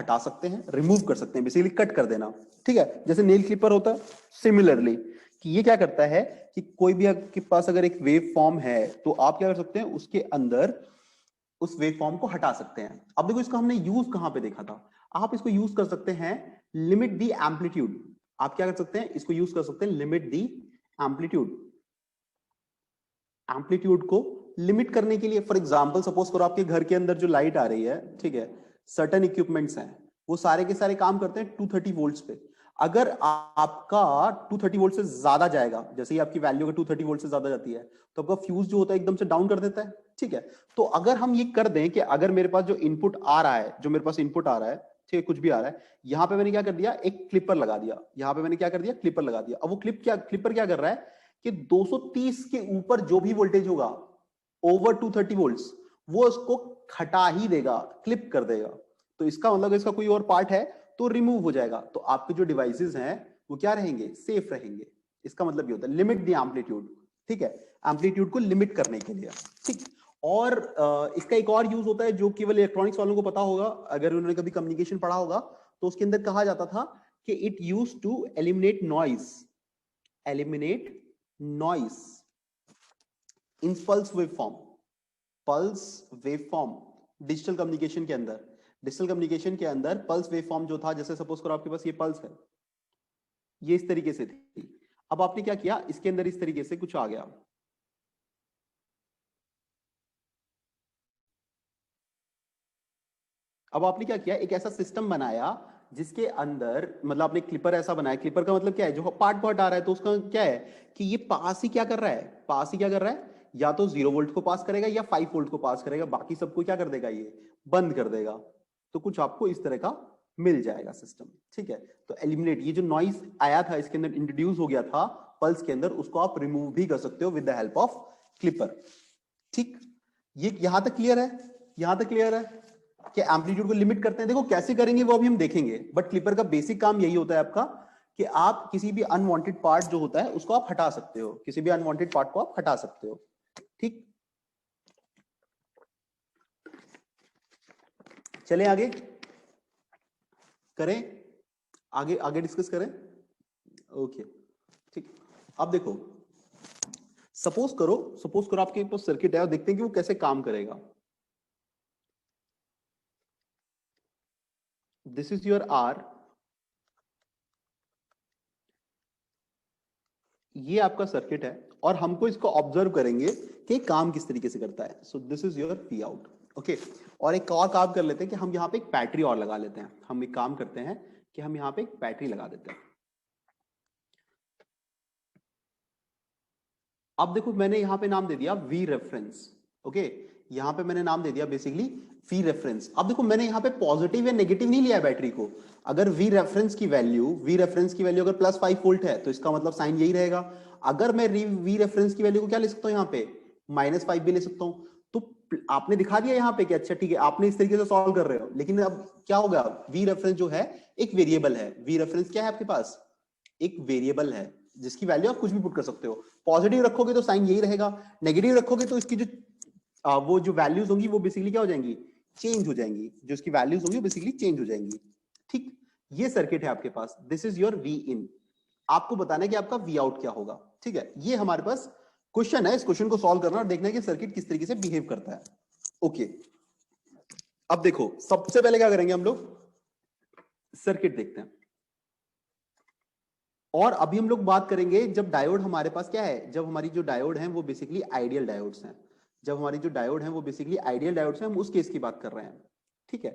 हटा सकते हैं, रिमूव कर सकते हैं, बेसिकली कट कर देना, ठीक है, जैसे नेल क्लिपर होता है सिमिलरली, कि ये क्या करता है कि कोई भी आपके पास अगर एक वेव फॉर्म है तो आप क्या कर सकते हैं, उसके अंदर उस वेव फॉर्म को हटा सकते हैं। अब देखो इसका हमने यूज कहां पे देखा था, आप इसको यूज कर सकते हैं लिमिट दी एम्पलीट्यूड। आप क्या कर सकते हैं, इसको यूज कर सकते हैं लिमिट दी एम्पलीट्यूड। एम्पलीट्यूड को लिमिट करने के लिए, फॉर एग्जांपल सपोज करो आपके घर के अंदर जो लाइट आ रही है, ठीक है, सर्टेन इक्विपमेंट्स हैं, वो सारे के सारे काम करते हैं 230 वोल्ट्स पे। अगर आपका 230 वोल्ट से ज्यादा जाएगा, जैसे ही आपकी वैल्यू अगर 230 वोल्ट से ज्यादा जाती है तो आपका फ्यूज जो होता है एकदम से डाउन कर देता है, ठीक है। तो अगर हम ये कर दें कि अगर मेरे पास जो इनपुट आ रहा है, जो मेरे पास इनपुट आ रहा है, ठीक है, कुछ भी आ रहा है, यहां पे मैंने क्या कर दिया, एक क्लिपर लगा दिया, यहां पे मैंने क्या कर दिया, क्लिपर लगा दिया। अब वो क्लिपर क्या कर रहा है कि 230 के ऊपर जो भी वोल्टेज होगा ओवर 230 वोल्ट्स, वो उसको हटा ही देगा, क्लिप कर देगा। तो इसका मतलब इसका कोई और पार्ट है तो रिमूव हो जाएगा, तो आपके जो डिवाइसेस हैं वो क्या रहेंगे, सेफ रहेंगे। इसका मतलब ये होता है लिमिट द एम्पलीट्यूड, ठीक है, एम्पलीट्यूड को लिमिट करने के लिए, ठीक। और इसका एक और यूज होता है जो केवल इलेक्ट्रॉनिक्स वालों को पता होगा, अगर उन्होंने कभी कम्युनिकेशन पढ़ा होगा, तो उसके अंदर कहा जाता था कि it use to eliminate noise, eliminate noise in pulse waveform. Pulse waveform digital communication के अंदर, डिजिटल कम्युनिकेशन के अंदर पल्स वेवफॉर्म जो था, जैसे सपोज करो आपके पास ये पल्स है, ये इस तरीके से थी। अब आपने क्या किया, इसके अंदर इस तरीके से कुछ आ गया, अब आपने क्या किया, एक ऐसा सिस्टम बनाया जिसके अंदर, मतलब आपने क्लिपर ऐसा बनाया, क्लिपर का मतलब क्या है, जो पार्ट पार्ट आ रहा है, तो उसका क्या है कि ये पास ही क्या कर रहा है, पास ही क्या कर रहा है, या तो 0 वोल्ट को पास करेगा या 5 वोल्ट को पास करेगा, बाकी सबको क्या कर देगा, ये बंद कर देगा। तो कुछ आपको इस तरह का मिल जाएगा सिस्टम, ठीक है। तो एलिमिनेट, ये जो नॉइस आया था इसके अंदर, इंट्रोड्यूस हो गया था पल्स के अंदर, उसको आप रिमूव भी कर सकते हो with the help of clipper, ठीक। ये यहां तक क्लियर है, यहां तक क्लियर है कि एम्पलीट्यूड को लिमिट करते हैं। देखो कैसे करेंगे वो अभी हम देखेंगे, बट क्लिपर का बेसिक काम यही होता है आपका कि आप किसी भी अनवांटेड पार्ट जो होता है उसको आप हटा सकते हो, किसी भी अनवांटेड पार्ट को आप हटा सकते हो, ठीक। चले आगे करें, आगे आगे डिस्कस करें, ओके, ठीक। अब देखो सपोज करो आपके पास सर्किट है और देखते हैं कि वो कैसे काम करेगा। दिस इज योर आर, ये आपका सर्किट है और हमको इसको ऑब्जर्व करेंगे कि काम किस तरीके से करता है। So this is your P out, okay. और एक और काम कर लेते हैं कि हम यहाँ पे एक बैटरी और लगा लेते हैं। हम एक काम करते हैं कि हम यहाँ पे एक बैटरी लगा देते हैं। अब देखो मैंने यहाँ पे नाम दे दिया वी रेफरेंस, ओके, यहाँ पे मैंने नाम दे दिया बेसिकली वी रेफरेंस। अब देखो मैंने यहाँ पे पॉजिटिव या नेगेटिव नहीं लिया है बैटरी को। अगर वी रेफरेंस की वैल्यू अगर +5 वोल्ट है तो इसका मतलब साइन यही रहेगा। अगर मैं वी रेफरेंस की वैल्यू को क्या ले सकता हूँ, यहाँ पे -5 भी ले सकता हूँ। तो आपने दिखा दिया यहाँ पे कि अच्छा ठीक है, आपने इस तरीके से सॉल्व कर रहे हो, लेकिन अब क्या होगा, वी रेफरेंस जो है एक वेरिएबल है। वी रेफरेंस क्या है आपके पास, एक वेरिएबल है जिसकी वैल्यू आप कुछ भी पुट कर सकते हो। पॉजिटिव रखोगे तो साइन यही रहेगा, नेगेटिव रखोगे तो इसकी जो वो जो वैल्यूज होंगी वो बेसिकली क्या हो जाएंगी, चेंज हो जाएंगी, जो इसकी वैल्यूज होंगी बेसिकली चेंज हो जाएंगी, ठीक। ये सर्किट है आपके पास, दिस इज योर वी इन। आपको बताना है कि आपका वी आउट क्या होगा, ठीक है। ये हमारे पास क्वेश्चन है, इस क्वेश्चन को सॉल्व करना और देखना है कि सर्किट किस तरीके से बिहेव करता है, ओके। अब देखो सबसे पहले क्या करेंगे हम लोग, सर्किट देखते हैं। और अभी हम लोग बात करेंगे जब डायोड हमारे पास क्या है, जब हमारी जो डायोड है वो बेसिकली आइडियल डायोड्स हैं। जब हमारी जो डायोड है वो बेसिकली आइडियल डायोड्स हैं, हम उस केस की बात कर रहे हैं, ठीक है।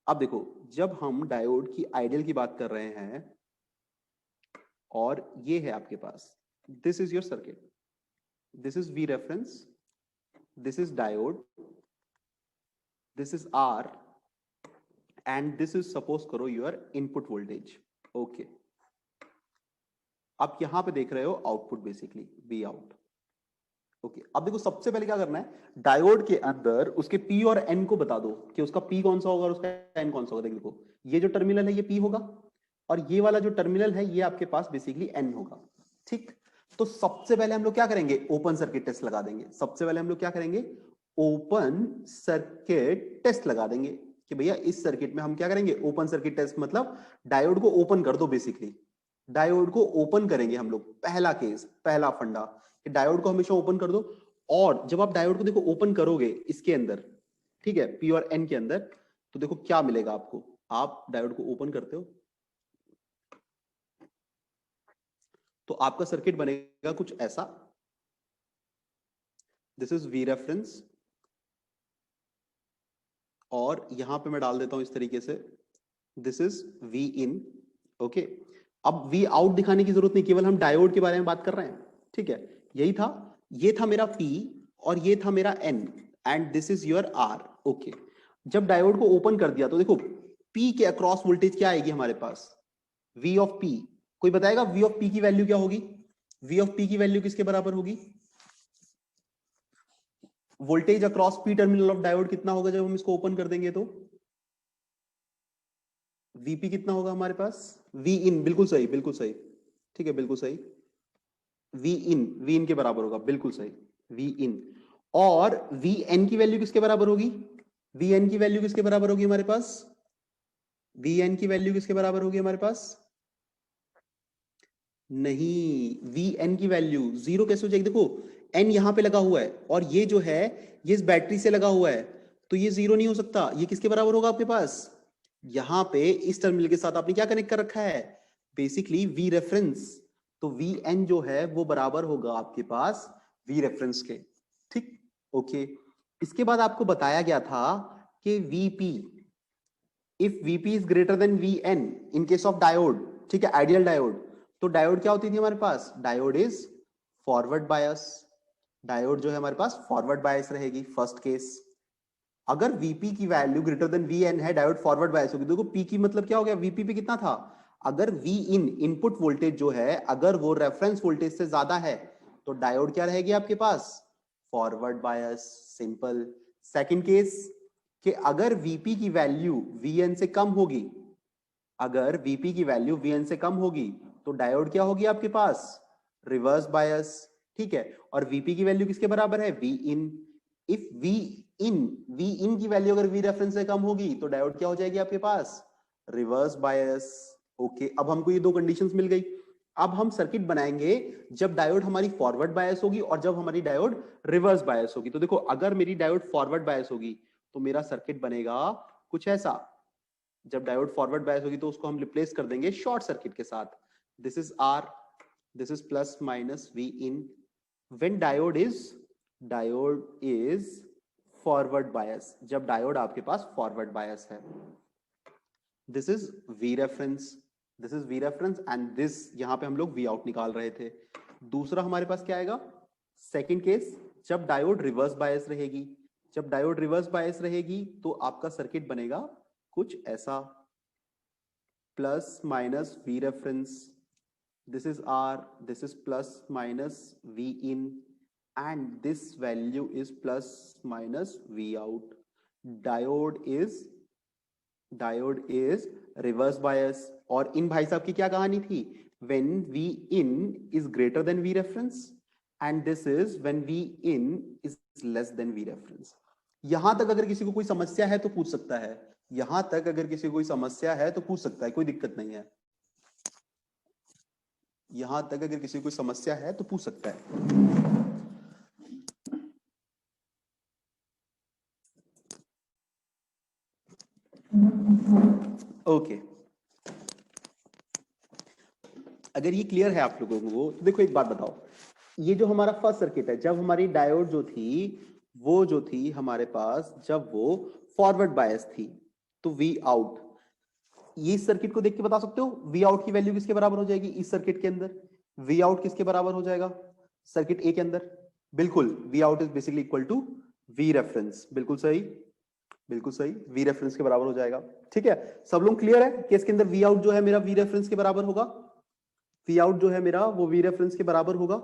अब देखो जब हम डायोड की आइडियल की बात कर रहे हैं और ये है आपके पास, this is your circuit, this is V reference, this is diode, this is R, and this is suppose करो योर इनपुट वोल्टेज, ओके। आप यहां पे देख रहे हो output basically V out, okay. अब देखो सबसे पहले क्या करना है, डायोड के अंदर उसके पी और एन को बता दो कि उसका पी कौन सा होगा और उसका एन कौन सा होगा। देखो ये जो टर्मिनल है ये पी होगा और ये वाला जो टर्मिनल है ये आपके पास बेसिकली एन होगा, ठीक। तो सबसे पहले हम लोग क्या करेंगे, ओपन सर्किट टेस्ट लगा देंगे। सबसे पहले हम लोग क्या करेंगे, ओपन सर्किट टेस्ट लगा देंगे कि कि भैया इस सर्किट में हम क्या करेंगे, ओपन सर्किट टेस्ट, मतलब डायोड को ओपन कर दो। बेसिकली डायोड को ओपन करेंगे हम लोग, पहला केस, पहला फंडा कि डायोड को हमेशा ओपन कर दो। और जब आप डायोड को देखो ओपन करोगे इसके अंदर, ठीक है, पी और एन के अंदर, तो देखो क्या मिलेगा आपको। आप डायोड को ओपन करते हो तो आपका सर्किट बनेगा कुछ ऐसा। दिस इज वी रेफरेंस, और यहां पे मैं डाल देता हूं इस तरीके से, this is V in. Okay, अब वी आउट दिखाने की जरूरत नहीं, केवल हम डायोड के बारे में बात कर रहे हैं, ठीक है। यही था, ये था मेरा P और ये था मेरा N, and this is your R। Okay, जब डायोड को ओपन कर दिया तो देखो P के अक्रॉस वोल्टेज क्या आएगी हमारे पास, V ऑफ P। कोई बताएगा V ऑफ P की वैल्यू क्या होगी? V ऑफ P की वैल्यू किसके बराबर होगी? Voltage across P terminal of diode कितना होगा जब हम इसको ओपन कर देंगे तो? Vp कितना होगा हमारे पास? V इन, बिल्कुल सही, बिल्कुल सही, ठीक है, बिल्कुल सही। V इन के बराबर होगा, बिल्कुल सही, V इन। और Vn की वैल्यू किसके बराबर होगी? Vn की वैल्यू किसके बराबर होगी हमारे पास? Vn की वैल्यू किसके बराबर होगी हमारे पास? नहीं, Vn की वैल्यू जीरो कैसे हो जाएगी? देखो n यहां पे लगा हुआ है और ये जो है ये इस बैटरी से लगा हुआ है, तो ये जीरो नहीं हो सकता। ये किसके बराबर होगा आपके पास? यहां पे इस टर्मिनल के साथ आपने क्या कनेक्ट कर रखा है? Basically V reference. तो Vn जो है वो बराबर होगा आपके पास V रेफरेंस के, ठीक। ओके, इसके बाद आपको बताया गया था कि Vp, if Vp is greater than Vn in case of diode, ठीक है, आइडियल डायोड, तो डायोड क्या होती थी हमारे पास? Diode is forward bias. Diode जो है हमारे पास फॉरवर्ड बायस रहेगी, फर्स्ट केस। अगर Vp की वैल्यू ग्रेटर देन Vn है, डायोड फॉरवर्ड बायस होगी। देखो P की मतलब क्या हो गया, Vp पे कितना था? अगर V इन, इनपुट वोल्टेज जो है, अगर वो रेफरेंस वोल्टेज से ज्यादा है तो डायोड क्या रहेगी आपके पास? Forward bias, simple. Second case कि अगर Vp की वैल्यू Vn से कम होगी, अगर Vp की वैल्यू Vn से कम होगी तो डायोड क्या होगी आपके पास? रिवर्स बायस, ठीक है। और Vp की वैल्यू किसके बराबर है? V in. इफ V इन की वैल्यू अगर V रेफरेंस से कम होगी तो डायोड क्या हो जाएगी आपके पास? Reverse bias. ओके, अब हमको ये दो कंडीशंस मिल गई। अब हम सर्किट बनाएंगे जब डायोड हमारी फॉरवर्ड बायस होगी और जब हमारी डायोड रिवर्स बायस होगी। तो देखो अगर मेरी डायोड फॉरवर्ड बायस होगी तो मेरा सर्किट बनेगा कुछ ऐसा। जब डायोड फॉरवर्ड बायस होगी तो उसको हम रिप्लेस कर देंगे शॉर्ट सर्किट के साथ। This is R, this is plus minus V in. When diode is forward बायस, जब डायोड आपके पास फॉरवर्ड बायस है। This is V reference, this is V reference, and this यहां पे हम लोग V आउट निकाल रहे थे। दूसरा हमारे पास क्या आएगा? सेकंड केस, जब डायोड रिवर्स बायस रहेगी। जब डायोड रिवर्स बायस रहेगी तो आपका सर्किट बनेगा कुछ ऐसा, plus minus V reference, this is R, this is plus minus V in, and this value is plus minus V out. Diode is reverse bias। और इन भाई साहब की क्या कहानी थी? When V in is greater than V reference and this is when V in is less than V reference। यहां तक अगर किसी को कोई समस्या है तो पूछ सकता है, यहां तक अगर किसी को कोई समस्या है तो पूछ सकता है, कोई दिक्कत नहीं है। यहां तक अगर किसी को कोई समस्या है तो पूछ सकता है। ओके, अगर ये क्लियर है आप लोगों को तो देखो एक बात बताओ, ये जो हमारा फर्स्ट सर्किट है, जब हमारी डायोड जो थी वो जो थी हमारे पास, जब वो फॉरवर्ड बायस थी तो वी आउट, ये इस सर्किट को देख के बता सकते हो वी आउट की वैल्यू किसके बराबर हो जाएगी? इस सर्किट के अंदर वी आउट किसके बराबर हो जाएगा? सर्किट ए के अंदर, बिल्कुल V out is basically equal to V reference. बिल्कुल सही, बिल्कुल सही, वी रेफरेंस के बराबर हो जाएगा। ठीक है, सब लोग क्लियर है कि इसके अंदर वी आउट जो है मेरा वी रेफरेंस के बराबर होगा? वी आउट जो है मेरा वो वी रेफरेंस के बराबर होगा।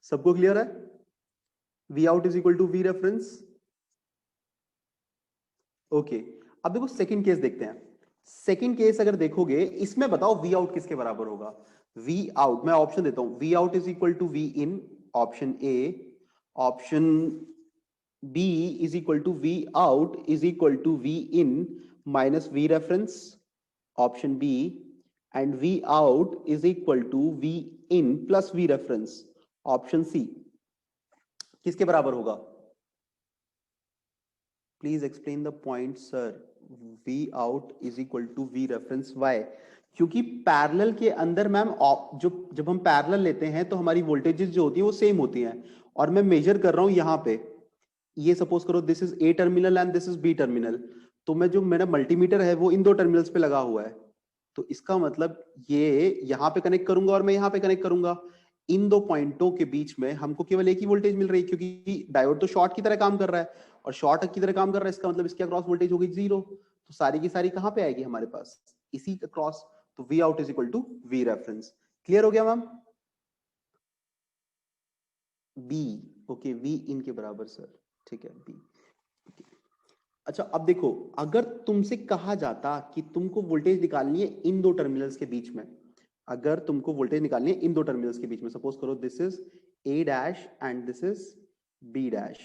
सबको क्लियर है? V out is equal to V reference. Okay, अब देखो सेकंड केस देखते हैं। सेकंड केस अगर देखोगे इसमें बताओ वी आउट किसके बराबर होगा? वी आउट, मैं ऑप्शन देता हूं, V out is equal to V in, option A, option B is equal to V out is equal to V in minus V reference, option B, and V out is equal to V in plus V reference, option C. किसके बराबर होगा? Please explain the point sir. V out is equal to V reference. Why? क्योंकि parallel के अंदर ma'am जो जब हम parallel लेते हैं तो हमारी वोल्टेजेस जो होती है वो सेम होती हैं, और मैं मेजर कर रहा हूं यहां पे. ये सपोज करो this is A terminal and this is B terminal, तो मैं जो मेरा मल्टीमीटर है वो इन दो टर्मिनल्स पे लगा हुआ है, तो इसका मतलब ये यहां पे कनेक्ट करूंगा और मैं यहां पे कनेक्ट करूंगा. इन दो पॉइंटों के बीच में हमको केवल एक ही वोल्टेज मिल रही है, क्योंकि डायोड तो शॉर्ट की तरह काम कर रहा है, और शॉर्ट की तरह काम कर रहा है, इसका मतलब इसके अक्रॉस वोल्टेज होगी 0. तो सारी की सारी कहां पे आएगी हमारे पास? इसी अक्रॉस. तो V out is equal to V reference. Clear हो गया ma'am? B. Okay, V in के बराबर सर. ठीक है, B. अच्छा, अब देखो, अगर तुमसे कहा जाता कि तुमको वोल्टेज निकालनी है इन दो टर्मिनल्स के बीच में, अगर तुमको वोल्टेज निकालनी है इन दो टर्मिनल्स के बीच में, सपोज करो this is A dash and this is B dash.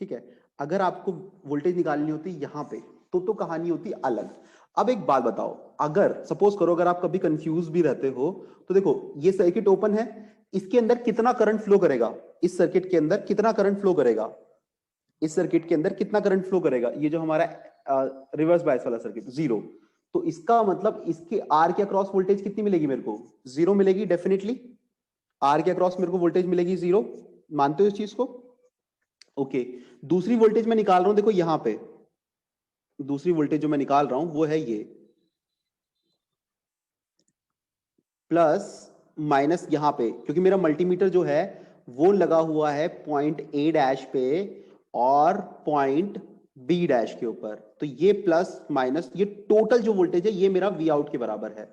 ठीक है, अगर आपको वोल्टेज निकालनी होती यहां पे तो कहानी होती अलग. अब एक बात बताओ, अगर सपोज करो अगर आप कभी कंफ्यूज भी रहते हो, तो देखो ये सर्किट ओपन है, इसके अंदर कितना करंट फ्लो करेगा? इस सर्किट के अंदर कितना करंट फ्लो करेगा? इस सर्किट के अंदर कितना करंट फ्लो करेगा? ये जो हमारा रिवर्स बायस वाला सर्किट, 0. तो इसका मतलब इसके आर के अक्रॉस वोल्टेज कितनी मिलेगी मेरे को? 0 मिलेगी डेफिनेटली. आर के अक्रॉस मेरे को वोल्टेज मिलेगी 0. मानते हो इस चीज को? ओके. दूसरी वोल्टेज मैं निकाल रहा हूं, देखो यहां पे दूसरी वोल्टेज जो मैं निकाल रहा हूं वो है ये, प्लस माइनस यहां पे, क्योंकि मेरा मल्टीमीटर जो है वो लगा हुआ है पॉइंट A डैश पे और पॉइंट B डैश के ऊपर. तो ये प्लस माइनस, ये टोटल जो वोल्टेज है ये मेरा V आउट के बराबर है.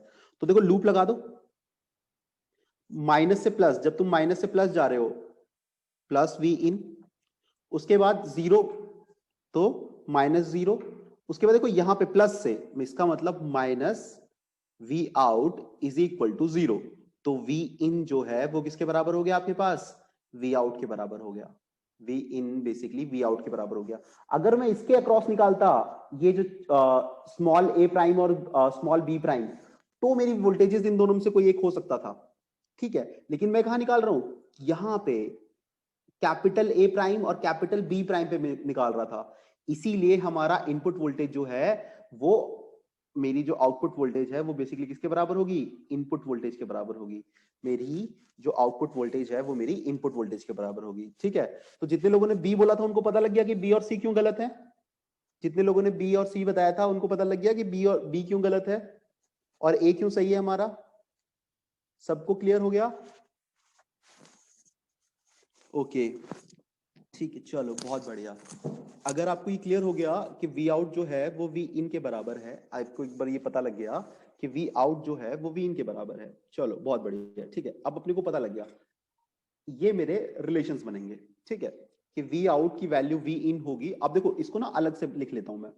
तो देखो लूप लगा दो, माइनस से प्लस, जब तुम माइनस से प्लस जा रहे हो प्लस V इन, उसके बाद 0 तो माइनस 0, उसके बाद देखो यहां पे प्लस से, इसका मतलब minus V out is equal to 0. तो V इन जो है वो किसके बराबर हो गया आपके पास? V आउट के बराबर हो गया. V in basically V out के बराबर हो गया. अगर मैं इसके अक्रॉस निकालता ये जो स्मॉल a प्राइम और स्मॉल b प्राइम, तो मेरी वोल्टेजेस इन दोनों में से कोई एक हो सकता था. ठीक है, लेकिन मैं कहां निकाल रहा हूं? यहां पे कैपिटल A प्राइम और कैपिटल B प्राइम पे निकाल रहा था. इसीलिए हमारा इनपुट वोल्टेज जो है वो, मेरी जो आउटपुट वोल्टेज है वो बेसिकली किसके बराबर होगी? इनपुट वोल्टेज के बराबर होगी. मेरी जो आउटपुट वोल्टेज है वो मेरी इनपुट वोल्टेज के बराबर होगी. ठीक है, तो जितने लोगों ने बी बोला था उनको पता लग गया कि बी और सी क्यों गलत है. जितने लोगों ने बी और सी बताया था उनको पता लग गया कि बी और बी क्यों गलत है और ए क्यों सही है हमारा. सबको क्लियर हो गया? ओके, ठीक है, चलो बहुत बढ़िया. अगर आपको ये क्लियर हो गया कि V आउट जो है वो V इन के बराबर है, आपको एक बार ये पता लग गया कि V आउट जो है वो V इन के बराबर है, चलो बहुत बढ़िया. ठीक है, अब अपने को पता लग गया, ये मेरे रिलेशंस बनेंगे. ठीक है, कि V आउट की वैल्यू V इन होगी. अब देखो इसको ना अलग से लिख लेता हूं मैं,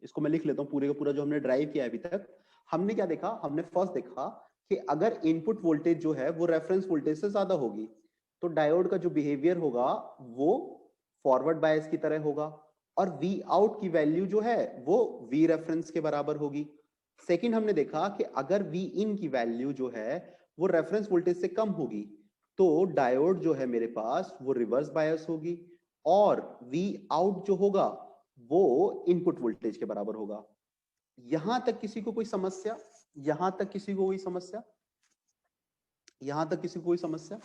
इसको मैं लिख लेता हूं पूरे का पूरा जो हमने ड्राइव किया है अभी तक. हमने क्या देखा? हमने फर्स्ट देखा कि अगर इनपुट वोल्टेज जो है वो रेफरेंस वोल्टेज से ज्यादा होगी तो डायोड का जो बिहेवियर होगा वो फॉरवर्ड बायस की तरह होगा, और V आउट की वैल्यू जो है वो V रेफरेंस के बराबर होगी. सेकंड हमने देखा कि अगर V इन की वैल्यू जो है वो रेफरेंस वोल्टेज से कम होगी तो डायोड जो है मेरे पास वो रिवर्स बायस होगी, और V आउट जो होगा वो इनपुट वोल्टेज के बराबर होगा. यहां तक किसी को कोई समस्या? यहां तक किसी को कोई समस्या? यहां तक किसी को कोई समस्या?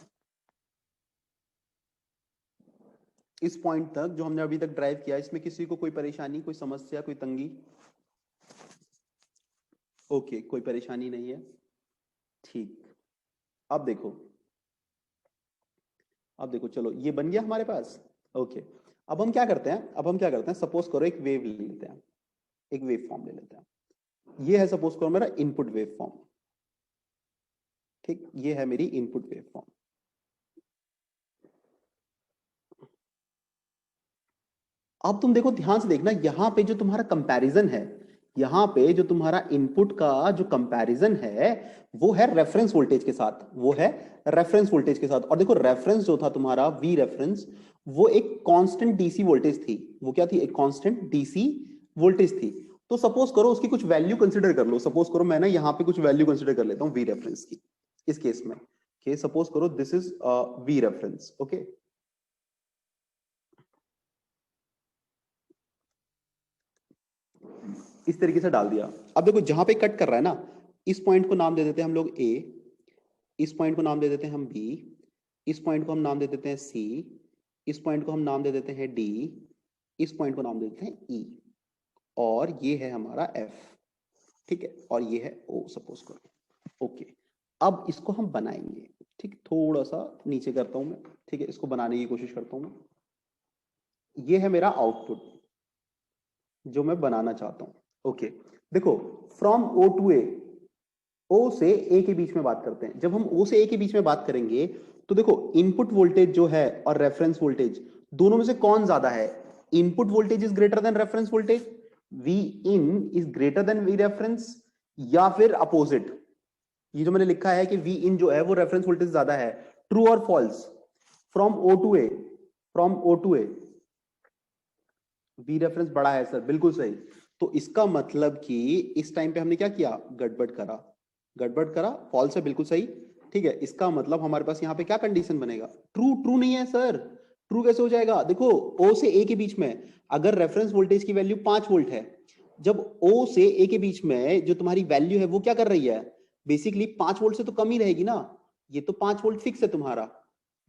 इस पॉइंट तक जो हमने अभी तक ड्राइव किया, इसमें किसी को कोई परेशानी, कोई समस्या, कोई तंगी? ओके, कोई परेशानी नहीं है. ठीक, अब देखो, अब देखो, चलो ये बन गया हमारे पास. ओके, अब हम क्या करते हैं? अब हम क्या करते हैं, सपोज करो एक वेव ले लेते हैं, एक वेव फॉर्म ले लेते हैं. ये है सपोज करो मेरा इनपुट वेव फॉर्म. ठीक, ये है मेरी इनपुट वेव फॉर्म. अब तुम देखो, ध्यान से देखना, यहां पे जो तुम्हारा कंपैरिजन है यहाँ पे जो तुम्हारा इनपुट का जो कंपैरिजन है वो है रेफरेंस वोल्टेज के साथ, वो है रेफरेंस वोल्टेज के साथ। और देखो रेफरेंस जो था तुम्हारा वी रेफरेंस, वो एक कांस्टेंट डीसी वोल्टेज थी। वो क्या थी? एक कांस्टेंट डीसी वोल्टेज थी। तो सपोज करो उसकी कुछ वैल्यू कंसिडर कर लो। सपोज करो मैं ना यहाँ पे कुछ वैल्यू कंसिडर कर लेता हूँ वी रेफरेंस की इस केस में। ओके, सपोज करो this is V reference. Okay, इस तरीके से डाल दिया। अब देखो जहां पे कट कर रहा है ना, इस पॉइंट को नाम दे देते हैं हम लोग ए, इस पॉइंट को नाम दे देते हैं हम बी, इस पॉइंट को हम नाम दे देते हैं सी, इस पॉइंट को हम नाम दे देते हैं डी, इस पॉइंट को नाम दे देते हैं ई, और ये है हमारा एफ। ठीक है, और ये है ओ सपोज करो। ओके, अब इसको हम बनाएंगे। ठीक, थोड़ा सा नीचे करता हूं मैं। ठीक है, इसको बनाने की कोशिश करता हूं मैं। ये है मेरा आउटपुट जो मैं बनाना चाहता हूं। ओके, देखो फ्रॉम ओ टू ए, ओ से ए के बीच में बात करते हैं। जब हम ओ से ए के बीच में बात करेंगे तो देखो इनपुट वोल्टेज जो है और रेफरेंस वोल्टेज, दोनों में से कौन ज्यादा है? Input voltage is greater than reference voltage, V in is greater than V reference, या फिर अपोजिट। ये जो मैंने लिखा है कि वी इन जो है वो रेफरेंस वोल्टेज ज्यादा है, ट्रू और false? From O to A, from O to A V reference बड़ा है सर, बिल्कुल सही। तो इसका मतलब कि इस टाइम पे हमने क्या किया? गड़बड़ करा, गड़बड़ करा, फॉल्स है, बिल्कुल सही। ठीक है, इसका मतलब हमारे पास यहाँ पे क्या कंडीशन बनेगा? ट्रू। ट्रू नहीं है सर, ट्रू कैसे हो जाएगा? देखो ओ से ए के बीच में अगर रेफरेंस वोल्टेज की वैल्यू 5 वोल्ट है, जब ओ से ए के बीच में जो तुम्हारी वैल्यू है वो क्या कर रही है? बेसिकली 5 वोल्ट से तो कम ही रहेगी ना। ये तो 5 वोल्ट फिक्स है तुम्हारा,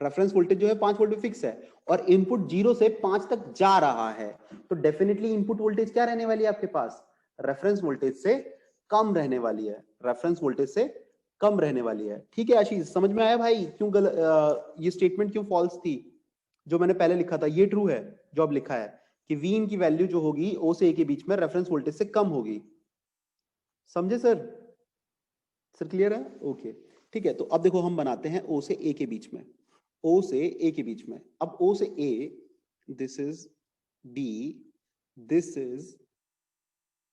रेफरेंस वोल्टेज जो है 5 वोल्ट पे फिक्स है, और इनपुट 0 से 5 तक जा रहा है। तो डेफिनेटली इनपुट वोल्टेज क्या रहने वाली है आपके पास? रेफरेंस वोल्टेज से कम रहने वाली है, रेफरेंस वोल्टेज से कम रहने वाली है। ठीक है आशीष, समझ में आया भाई क्यों ये स्टेटमेंट क्यों फॉल्स थी? जो मैंने पहले लिखा था ये ट्रू है, जो अब लिखा है कि वी इन की वैल्यू जो होगी ओ से ए के बीच में रेफरेंस वोल्टेज से कम होगी। समझे सर? सर क्लियर है? ओके, ठीक है। तो अब देखो हम बनाते हैं ओ से ए के बीच में, ओ से ए के बीच में। अब ओ से A, this is B, this is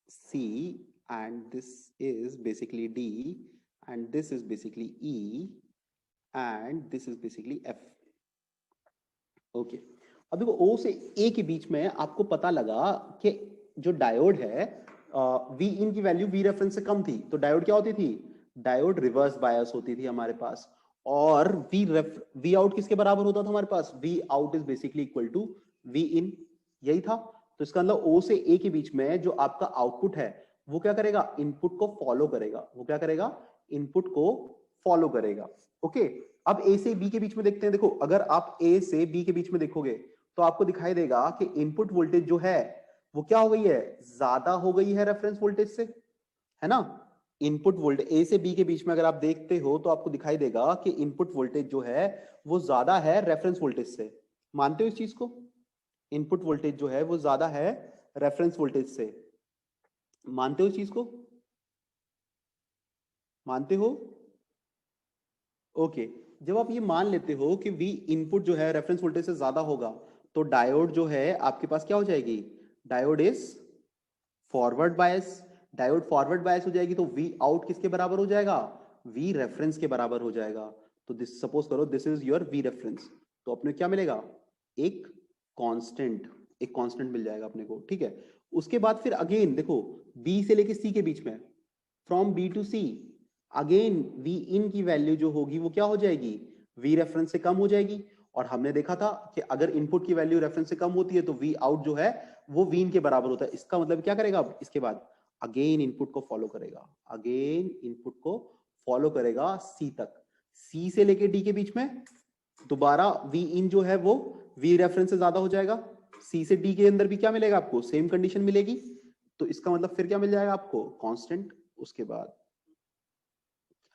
C, and this is basically D, and this is basically E, and this is basically F. Okay, अब देखो ओ से ए के बीच में आपको पता लगा कि जो डायोड है वी इन की वैल्यू वी रेफरेंस से कम थी, तो डायोड क्या होती थी? डायोड रिवर्स बायस होती थी हमारे पास। और वी आउट किसके बराबर होता था हमारे पास? V out is basically equal to V in, यही था। तो इसका मतलब ओ से ए के बीच में जो आपका आउटपुट है वो क्या करेगा? इनपुट को फॉलो करेगा। वो क्या करेगा? इनपुट को फॉलो करेगा। ओके, अब ए से बी के बीच में देखते हैं। देखो अगर आप ए से बी के बीच में देखोगे तो आपको दिखाई देगा कि इनपुट वोल्टेज जो है वो क्या हो गई है? ज्यादा हो गई है रेफरेंस वोल्टेज से, है ना? इनपुट वोल्टेज ए से बी के बीच में अगर आप देखते हो तो आपको दिखाई देगा कि इनपुट वोल्टेज जो है वो ज्यादा है रेफरेंस वोल्टेज से। मानते हो इस चीज को? इनपुट वोल्टेज जो है वो ज्यादा है रेफरेंस वोल्टेज से। मानते हो इस चीज को? मानते हो? ओके, जब आप ये मान लेते हो कि वी इनपुट जो है रेफरेंस वोल्टेज से ज्यादा होगा, तो डायोड जो है आपके पास क्या हो जाएगी? Diode is forward bias. Diode forward बायस हो जाएगी तो वी आउट किसके बराबर हो जाएगा? वी रेफरेंस के बराबर हो जाएगा। तो दिस सपोज करो this is your V reference, तो अपने क्या मिलेगा? एक कांस्टेंट, एक कांस्टेंट मिल जाएगा अपने को। ठीक है, उसके बाद फिर अगेन देखो बी से लेके सी के बीच में, from B to C, again V in की वैल्यू जो होगी वो क्या हो जाएगी? वी रेफरेंस से कम हो जाएगी। और हमने देखा था कि अगर इनपुट की वैल्यू रेफरेंस से कम होती है तो वी आउट जो है वो वी इन के बराबर होता है। इसका मतलब क्या करेगा? अब इसके बाद अगेन इनपुट को फॉलो करेगा, अगेन इनपुट को फॉलो करेगा सी तक, सी से लेके डी के बीच में दोबारा वी इन जो है वो वी रेफरेंस से ज्यादा हो जाएगा। सी से डी के अंदर भी क्या मिलेगा आपको? सेम कंडीशन मिलेगी। तो इसका मतलब फिर क्या मिल जाएगा आपको? कांस्टेंट। उसके बाद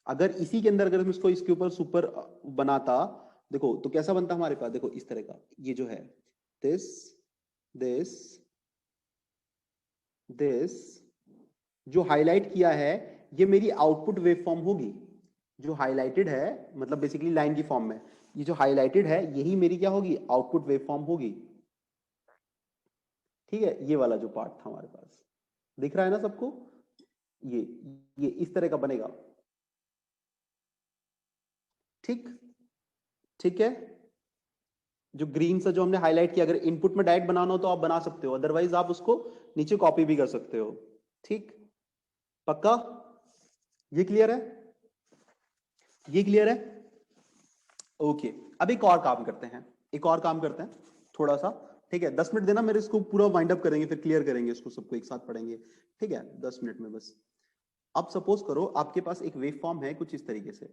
अगर इसी के अंदर अगर हम इसको इसके ऊपर सुपर बनाता, देखो तो कैसा बनता हमारे पास? देखो इस तरह का, ये जो है दिस, दिस, दिस, जो हाईलाइट किया है ये मेरी आउटपुट वेवफॉर्म होगी। जो हाईलाइटेड है मतलब बेसिकली लाइन की फॉर्म में, ये जो हाईलाइटेड है यही मेरी क्या होगी? आउटपुट वेवफॉर्म होगी। ठीक है, ये वाला जो पार्ट था हमारे पास, दिख रहा है ना सबको? ये ये इस तरह का बनेगा। ठीक, ठीक है। जो ग्रीन सा जो हमने हाईलाइट किया, अगर इनपुट में डायरेक्ट बनाना हो तो आप बना सकते हो, अदरवाइज आप उसको नीचे कॉपी भी कर सकते हो। ठीक, पक्का? ये क्लियर है? ये क्लियर है? ओके, अब एक और काम करते हैं, एक और काम करते हैं थोड़ा सा। ठीक है, 10 मिनट देना, मेरे इसको पूरा वाइंड अप करेंगे, फिर क्लियर करेंगे इसको, सबको एक साथ पढ़ेंगे। ठीक है, 10 मिनट में बस। अब सपोज करो आपके पास एक वेव फॉर्म है कुछ इस तरीके से।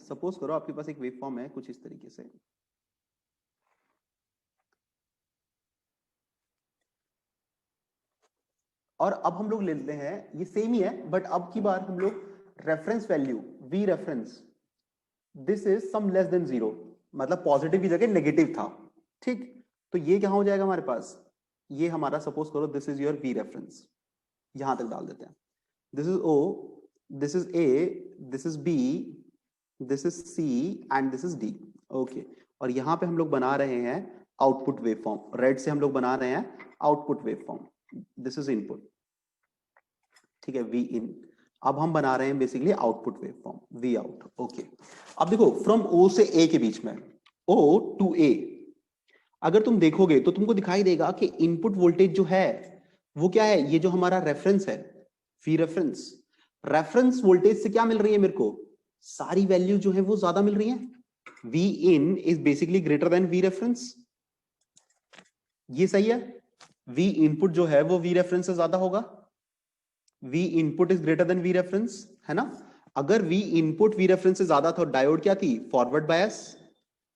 सपोज करो आपके पास एक वेव फॉर्म है कुछ इस तरीके से। और अब हम लोग ले लेते हैं, ये सेम ही है बट अब की बार हम लोग reference value V reference, this is some less than zero, मतलब पॉजिटिव की जगह नेगेटिव था। ठीक, तो ये क्या हो जाएगा हमारे पास, ये हमारा सपोज करो this is your V reference, यहां तक डाल देते हैं। This is O, this is A, this is B, this is C and this is D. Okay, और यहां पे हम लोग बना रहे हैं आउटपुट वेवफॉर्म, रेड से हम लोग बना रहे हैं output waveform. This is input, ठीक है, वी इन। अब हम बना रहे हैं basically output waveform, V out. Okay, अब देखो फ्रॉम ओ से ए के बीच में, ओ टू ए, अगर तुम देखोगे तो तुमको दिखाई देगा कि इनपुट वोल्टेज जो है वो क्या है, ये जो हमारा रेफरेंस है, वी रेफरेंस, रेफरेंस वोल्टेज से क्या मिल रही है मेरे को, सारी वैल्यू जो है वो ज्यादा मिल रही है। V in is basically greater than V reference, ये सही है। वी इनपुट जो है वो वी रेफरेंस से ज्यादा होगा, we input is greater than V reference, है ना। अगर वी इनपुट वी रेफरेंस से ज्यादा था, डायोड क्या थी, forward bias,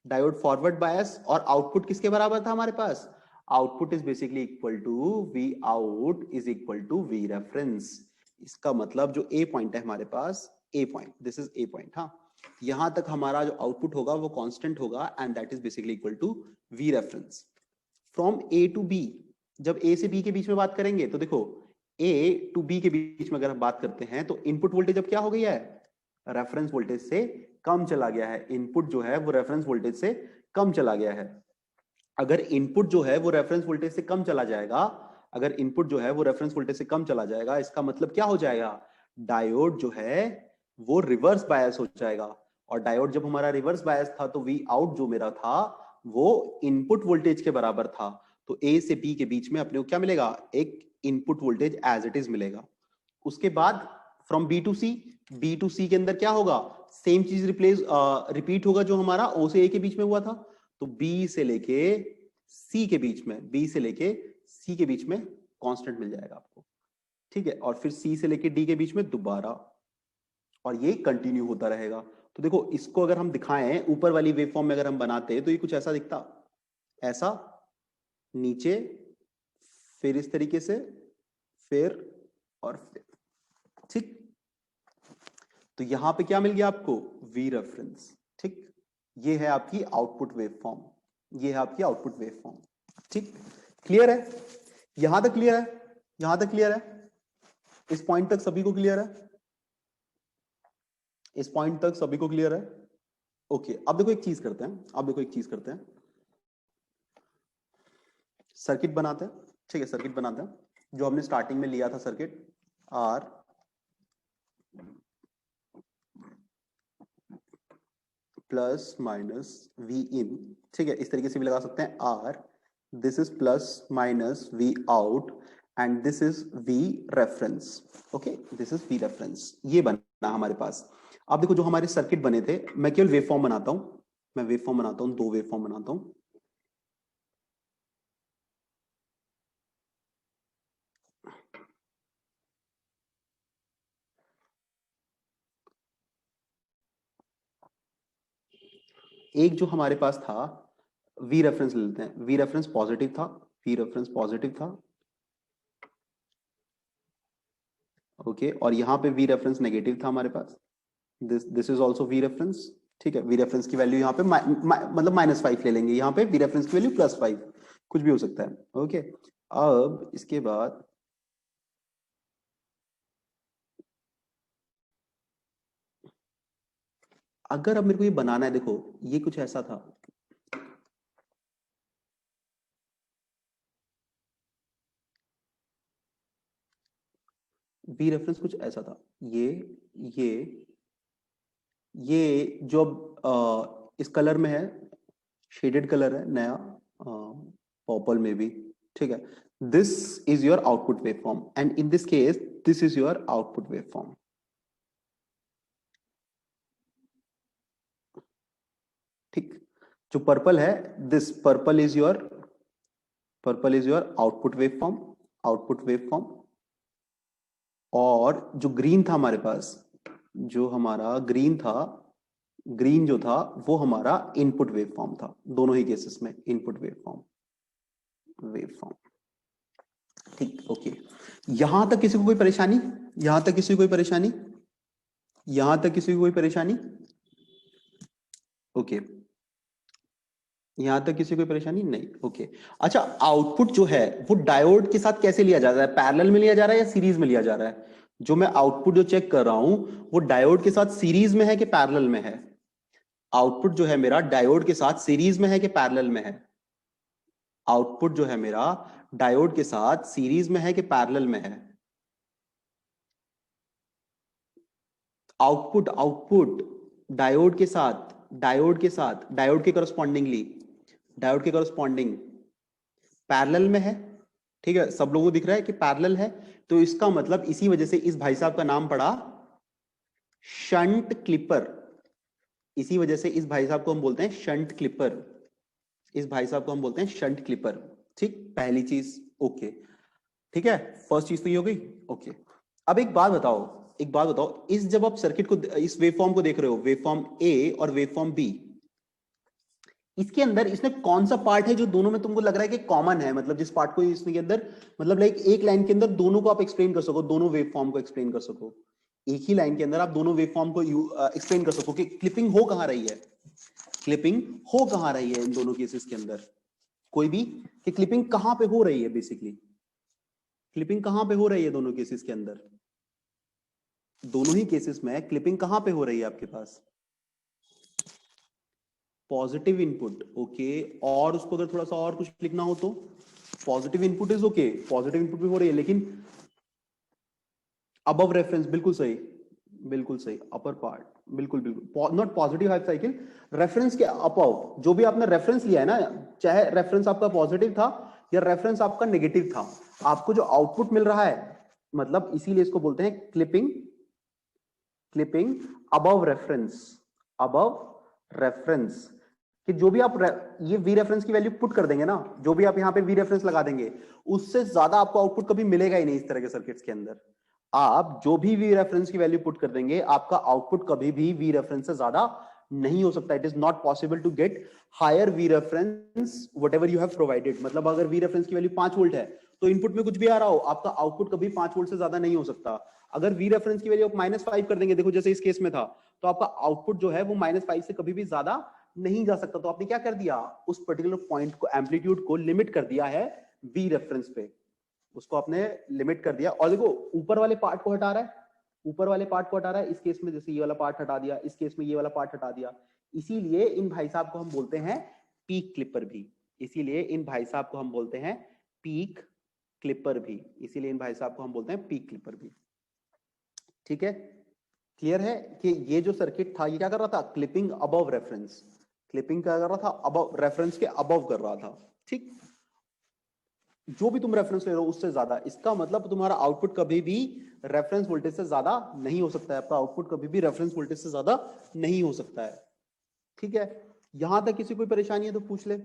diode forward bias, और आउटपुट किसके बराबर था हमारे पास, output is basically equal to V out is equal to V reference. इसका मतलब जो ए पॉइंट है हमारे पास, A point, this is A point, हाँ, यहां तक हमारा जो आउटपुट होगा वो कांस्टेंट होगा and that is basically equal to V reference. From A to B, जब ए से बी के बीच में बात करेंगे तो देखो ए टू बी के बीच में अगर हम बात करते हैं तो इनपुट वोल्टेज अब क्या हो गई है, रेफरेंस वोल्टेज से कम चला गया है। इनपुट जो है वो रेफरेंस वोल्टेज से कम चला गया है। अगर इनपुट जो है वो रेफरेंस वोल्टेज से कम चला जाएगा, अगर इनपुट जो है वो रेफरेंस वोल्टेज से कम चला जाएगा, इसका मतलब क्या हो जाएगा, डायोड जो है वो रिवर्स बायस हो जाएगा। और डायोड जब हमारा रिवर्स बायस था तो वी आउट जो मेरा था वो इनपुट वोल्टेज के बराबर था। तो ए से बी के बीच में अपने को क्या मिलेगा, एक input voltage as it is मिलेगा। उसके बाद from B to C, B to C के अंदर क्या होगा, सेम चीज रिपीट होगा जो हमारा ओ से ए के बीच में हुआ था। तो बी से लेके सी के बीच में, बी से लेके सी के बीच में कांस्टेंट मिल जाएगा आपको। ठीक है, और फिर सी से लेके डी के बीच में दोबारा, और ये कंटिन्यू होता रहेगा। तो देखो इसको अगर हम दिखाएं ऊपर वाली वेव फॉर्म में अगर हम बनाते तो ये कुछ ऐसा दिखता, ऐसा, नीचे, फिर इस तरीके से, फिर और फिर। ठीक, तो यहां पे क्या मिल गया आपको, वी रेफरेंस। ठीक, ये है आपकी आउटपुट वेव फॉर्म, ये है आपकी आउटपुट वेव फॉर्म। ठीक, क्लियर है? यहां तक क्लियर है? यहां तक क्लियर है? इस पॉइंट तक सभी को क्लियर है? इस पॉइंट तक सभी को क्लियर है? ओके, अब देखो एक चीज करते हैं, अब देखो एक चीज करते हैं, सर्किट बनाते हैं। ठीक है, सर्किट बनाते हैं जो हमने स्टार्टिंग में लिया था circuit, R plus minus V in. ठीक है, इस तरीके से भी लगा सकते हैं, R this is plus minus V out and this is V reference. Okay, this is V reference, ये बना हमारे पास। अब देखो जो हमारे सर्किट बने थे, मैं केवल वेव फॉर्म बनाता हूं, मैं वेव फॉर्म बनाता हूं, दो वेव फॉर्म बनाता हूं। एक जो हमारे पास था, वी रेफरेंस ले लेते हैं, वी रेफरेंस पॉजिटिव था, वी रेफरेंस पॉजिटिव था। ओके, और यहां पे वी रेफरेंस नेगेटिव था हमारे पास, this this is also V reference. ठीक है, वी रेफरेंस की वैल्यू यहाँ पे मतलब -5 ले लेंगे, यहाँ पे वी रेफरेंस की वैल्यू +5, कुछ भी हो सकता है। ओके, अब इसके बाद अगर अब मेरे को ये बनाना है, देखो ये कुछ ऐसा था, वी रेफरेंस कुछ ऐसा था, ये ये जो इस कलर में है, शेडेड कलर है नया, पर्पल में भी, ठीक है। This is your output waveform and in this case this is your output waveform. ठीक, जो पर्पल है, this purple is your output waveform, output waveform. और जो ग्रीन था हमारे पास, जो हमारा ग्रीन था, ग्रीन जो था वो हमारा इनपुट वेवफॉर्म था, दोनों ही केसेस में इनपुट वेवफॉर्म। ठीक, ओके। यहां तक किसी को कोई परेशानी? यहां तक किसी को कोई परेशानी? यहां तक किसी को कोई परेशानी? ओके, यहां तक किसी को कोई परेशानी नहीं? ओके। अच्छा, आउटपुट जो है वो डायोड के साथ कैसे लिया जा रहा है? पैरेलल में लिया जा रहा है या सीरीज में लिया जा रहा है? जो मैं आउटपुट जो चेक कर रहा हूं वो डायोड के साथ सीरीज में है कि पैरेलल में है? आउटपुट जो है मेरा डायोड के साथ सीरीज में है कि पैरेलल में है? आउटपुट जो है मेरा डायोड के साथ सीरीज में है कि पैरेलल में है? आउटपुट आउटपुट डायोड के साथ, डायोड के करस्पॉन्डिंगली, डायोड के करस्पॉन्डिंग पैरेलल में है। ठीक है, सब लोगों को दिख रहा है कि पैरेलल है, तो इसका मतलब इसी वजह से इस भाई साहब का नाम पड़ा शंट क्लिपर। इसी वजह से इस भाई साहब को हम बोलते हैं शंट क्लिपर। इस भाई साहब को हम बोलते हैं शंट क्लिपर। ठीक, पहली चीज, ओके। ठीक है, फर्स्ट चीज तो ये हो गई, ओके। अब एक बात बताओ, इस जब आप सर्किट को, इस वेवफॉर्म को देख रहे हो, वेवफॉर्म ए और वेवफॉर्म बी, इसके अंदर इसमें कौन सा पार्ट है जो दोनों में तुमको लग रहा है कि कॉमन है? मतलब जिस पार्ट को इसमें के अंदर, मतलब लाइक एक लाइन के अंदर दोनों को आप एक्सप्लेन कर सको, दोनों वेवफॉर्म को एक्सप्लेन कर सको, एक ही लाइन के अंदर आप दोनों वेवफॉर्म को एक्सप्लेन कर सको कि क्लिपिंग हो कहां रही है, क्लिपिंग हो कहां रही है इन दोनों केसेस के अंदर, कोई भी, कि क्लिपिंग कहां पे हो रही है, बेसिकली क्लिपिंग कहां पे हो रही है दोनों केसेस के अंदर? दोनों ही केसेस में क्लिपिंग कहां पे हो रही है आपके पास? Positive input, okay. और उसको अगर थोड़ा सा और कुछ लिखना हो तो, positive input is okay, positive input भी हो रही है, लेकिन अबव रेफरेंस, बिल्कुल सही, बिल्कुल सही, अपर पार्ट, बिल्कुल बिल्कुल, not positive hype cycle, reference के अबव, जो भी आपने रेफरेंस लिया है ना, चाहे रेफरेंस आपका पॉजिटिव था या रेफरेंस आपका नेगेटिव था, आपको जो आउटपुट मिल रहा है, मतलब इसीलिए इसको बोलते हैं clipping, clipping above reference, above reference. कि जो भी आप ये वी रेफरेंस की वैल्यू पुट कर देंगे ना, जो भी आप यहां पे वी रेफरेंस लगा देंगे, उससे ज्यादा आपको आउटपुट कभी मिलेगा ही नहीं इस तरह के सर्किट्स के अंदर। आप जो भी वी रेफरेंस की वैल्यू पुट कर देंगे, आपका आउटपुट कभी भी वी रेफरेंस से ज्यादा नहीं हो सकता। It is not possible to get higher V reference whatever you have provided. मतलब अगर वी रेफरेंस की वैल्यू 5 वोल्ट है, तो इनपुट में कुछ भी आ रहा हो, आपका आउटपुट कभी 5 वोल्ट से ज्यादा नहीं हो सकता। अगर वी रेफरेंस की वैल्यू आप -5 कर देंगे, देखो जैसे इस केस में था, तो आपका आउटपुट जो है वो -5 से कभी भी ज्यादा नहीं जा सकता। तो आपने क्या कर दिया, उस पर्टिकुलर पॉइंट को, एम्पलीट्यूड को लिमिट कर दिया है वी रेफरेंस पे, उसको आपने लिमिट कर दिया। और देखो ऊपर वाले पार्ट को हटा रहा है, ऊपर वाले पार्ट को हटा रहा है, इस केस में जैसे ये वाला पार्ट हटा दिया, इस केस में ये वाला पार्ट हटा दिया। इसीलिए इन भाई साहब को हम बोलते हैं पीक क्लिपर भी, इसीलिए इन भाई साहब को हम बोलते हैं पीक क्लिपर भी, इसीलिए इन भाई साहब को हम बोलते हैं पीक क्लिपर भी। ठीक है, क्लियर है कि ये जो सर्किट था ये क्या कर रहा था, क्लिपिंग अबव रेफरेंस, क्लिपिंग क्या कर रहा था, अबव रेफरेंस के अबव कर रहा था। ठीक, जो भी तुम रेफरेंस ले रहे हो उससे ज्यादा, इसका मतलब तुम्हारा आउटपुट कभी भी रेफरेंस वोल्टेज से ज्यादा नहीं हो सकता है, आपका आउटपुट कभी भी रेफरेंस वोल्टेज से ज्यादा नहीं हो सकता है। ठीक है, यहां तक किसी कोई परेशानी है तो पूछ ले,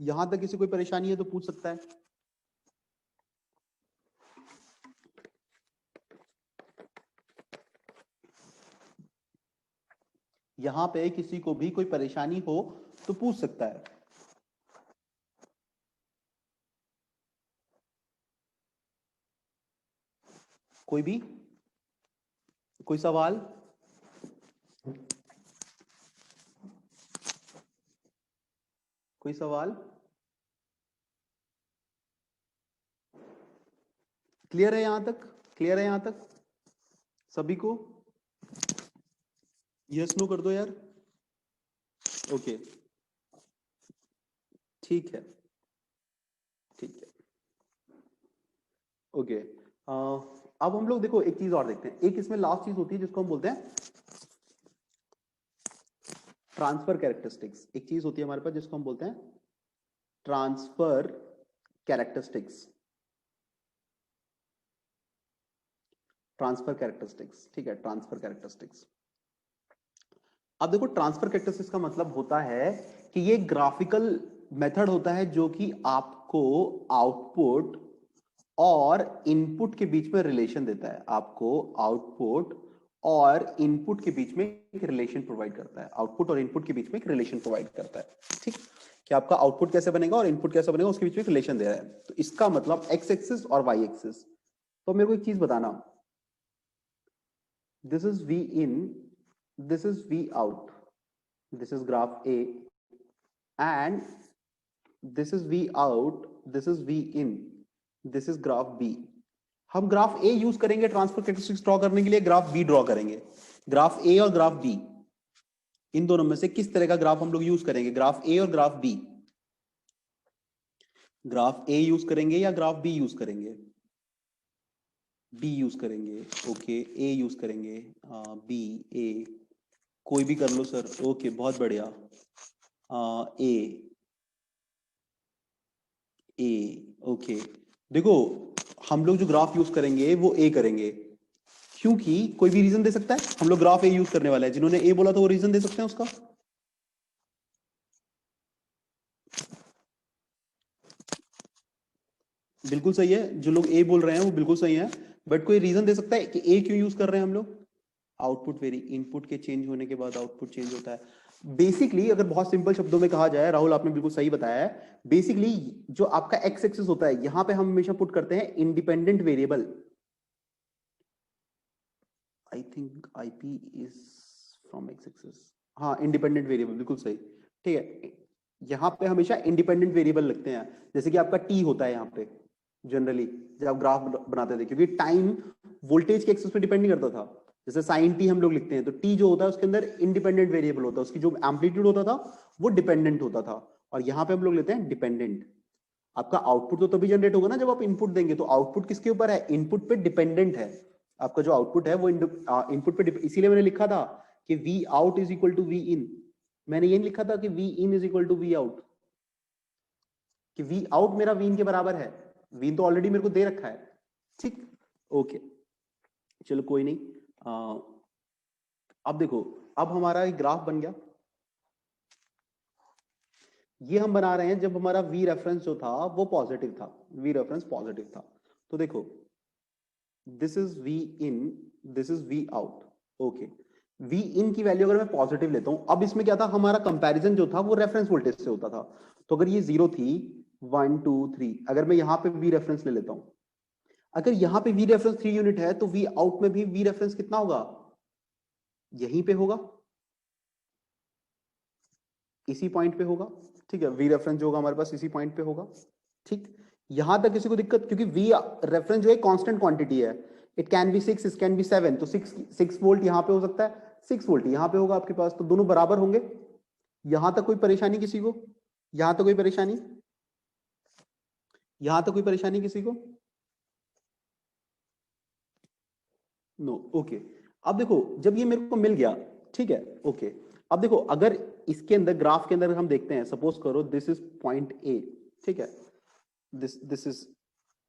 यहां तक किसी कोई परेशानी है तो पूछ सकता है। यहां पे किसी को भी कोई परेशानी हो तो पूछ सकता है। कोई भी, कोई सवाल? कोई सवाल? क्लियर है यहां तक? क्लियर है यहां तक सभी को? यस नो कर दो यार। ओके, ठीक है, ठीक है, ओके। अब हम लोग देखो एक चीज और देखते हैं, एक इसमें लास्ट चीज होती है जिसको हम बोलते हैं ट्रांसफर कैरेक्टरिस्टिक्स। एक चीज होती है हमारे पास जिसको हम बोलते हैं ट्रांसफर कैरेक्टरिस्टिक्स। ट्रांसफर कैरेक्टरिस्टिक्स, ठीक है, ट्रांसफर कैरेक्टरिस्टिक्स। अब देखो ट्रांसफर कैरेक्टरिस्टिक्स का मतलब होता है कि ये ग्राफिकल मेथड होता है जो कि आपको आउटपुट और इनपुट के बीच में रिलेशन देता है। आपको आउटपुट और इनपुट के बीच में एक रिलेशन प्रोवाइड करता है। आउटपुट और इनपुट के बीच में एक रिलेशन प्रोवाइड करता है, ठीक, कि आपका आउटपुट कैसे बनेगा और इनपुट कैसे बनेगा उसके बीच में एक रिलेशन दे रहा है। तो इसका मतलब एक्स एक्सिस और वाई एक्सिस। तो मेरे को एक चीज बताना, this is V in, this is V out, this is graph A, and this is V out, this is V in, this is graph B. हम ग्राफ A यूज करेंगे transfer characteristics draw करने के लिए, graph B draw करेंगे। Graph A और graph B, इन दोनों में से किस तरह का ग्राफ हम लोग यूज करेंगे? ग्राफ A और graph B? Graph A use करेंगे या ग्राफ B यूज करेंगे? B यूज करेंगे, ओके, A यूज करेंगे, B, A, कोई भी कर लो सर, ओके, बहुत बढ़िया। ए ओके, देखो हम लोग जो ग्राफ यूज करेंगे वो ए करेंगे, क्योंकि कोई भी रीजन दे सकता है, हम लोग ग्राफ ए यूज करने वाले हैं। जिन्होंने ए बोला था वो रीजन दे सकते हैं उसका? बिल्कुल सही है, जो लोग ए बोल रहे हैं वो बिल्कुल सही है, बट कोई रीजन दे सकता है कि ए क्यों यूज कर रहे हैं हम लोग? आउटपुट वेरी, इनपुट के चेंज होने के बाद आउटपुट चेंज होता है। बेसिकली अगर बहुत सिंपल शब्दों में कहा जाए, राहुल आपने बिल्कुल सही बताया है, बेसिकली जो आपका एक्स एक्सिस होता है यहां पे हम हमेशा पुट करते हैं independent variable. I think IP is from x axis, हाँ इंडिपेंडेंट वेरिएबल, बिल्कुल सही, ठीक है। यहां पे हमेशा इंडिपेंडेंट वेरिएबल लगते हैं, जैसे कि आपका टी होता है यहाँ पे जनरली जब आप ग्राफ बनाते थे, क्योंकि टाइम वोल्टेज के एक्सिस पे डिपेंड नहीं करता था। जैसे साइन टी हम लोग लिखते हैं तो टी जो होता है उसके अंदर इंडिपेंडेंट वेरिएबल होता है, उसकी जो एम्पलीट्यूड होता था वो डिपेंडेंट होता था, और यहाँ पे हम लोग लेते हैं डिपेंडेंट। आपका आउटपुट तो तभी जनरेट होगा ना जब आप इनपुट देंगे, तो आउटपुट किसके ऊपर है? इनपुट पे डिपेंडेंट है। आपका जो आउटपुट है वो इनपुट पे, इसीलिए मैंने लिखा था कि V out is equal to V in. मैंने ये लिखा था कि V in is equal to V out, कि वी आउट मेरा वी इन के बराबर है। वी इन तो ऑलरेडी मेरे को दे रखा है, ठीक, ओके, चलो कोई नहीं। अब देखो, अब हमारा एक ग्राफ बन गया। ये हम बना रहे हैं जब हमारा वी रेफरेंस जो था वो पॉजिटिव था, वी रेफरेंस पॉजिटिव था। तो देखो this is V in, this is V out, okay. V in की वैल्यू अगर मैं पॉजिटिव लेता हूं, अब इसमें क्या था, हमारा कंपैरिजन जो था वो रेफरेंस वोल्टेज से होता था। तो अगर ये 0 थी, 1 2 3, अगर मैं यहां पे वी रेफरेंस ले लेता हूं, अगर यहां पे वी रेफरेंस 3 यूनिट है तो वी आउट में भी वी रेफरेंस कितना होगा? यहीं पे होगा, इसी पॉइंट पे होगा, ठीक है। वी रेफरेंस जो होगा हमारे पास इसी पॉइंट पे होगा, ठीक। यहां तक किसी को दिक्कत? क्योंकि वी रेफरेंस जो है कांस्टेंट क्वांटिटी है, it can be 6, it can be 7, तो 6 वोल्ट यहां पे हो सकता है, 6 वोल्ट यहां पे होगा आपके पास, तो दोनों बराबर होंगे। यहां तक कोई परेशानी किसी को? यहां तक कोई परेशानी? यहां तक कोई परेशानी किसी को? No, okay. अब देखो जब ये मेरे को मिल गया, ठीक है, ओके। अब देखो अगर इसके अंदर ग्राफ के अंदर हम देखते हैं, सपोज करो दिस इज पॉइंट ए, ठीक है, दिस इज,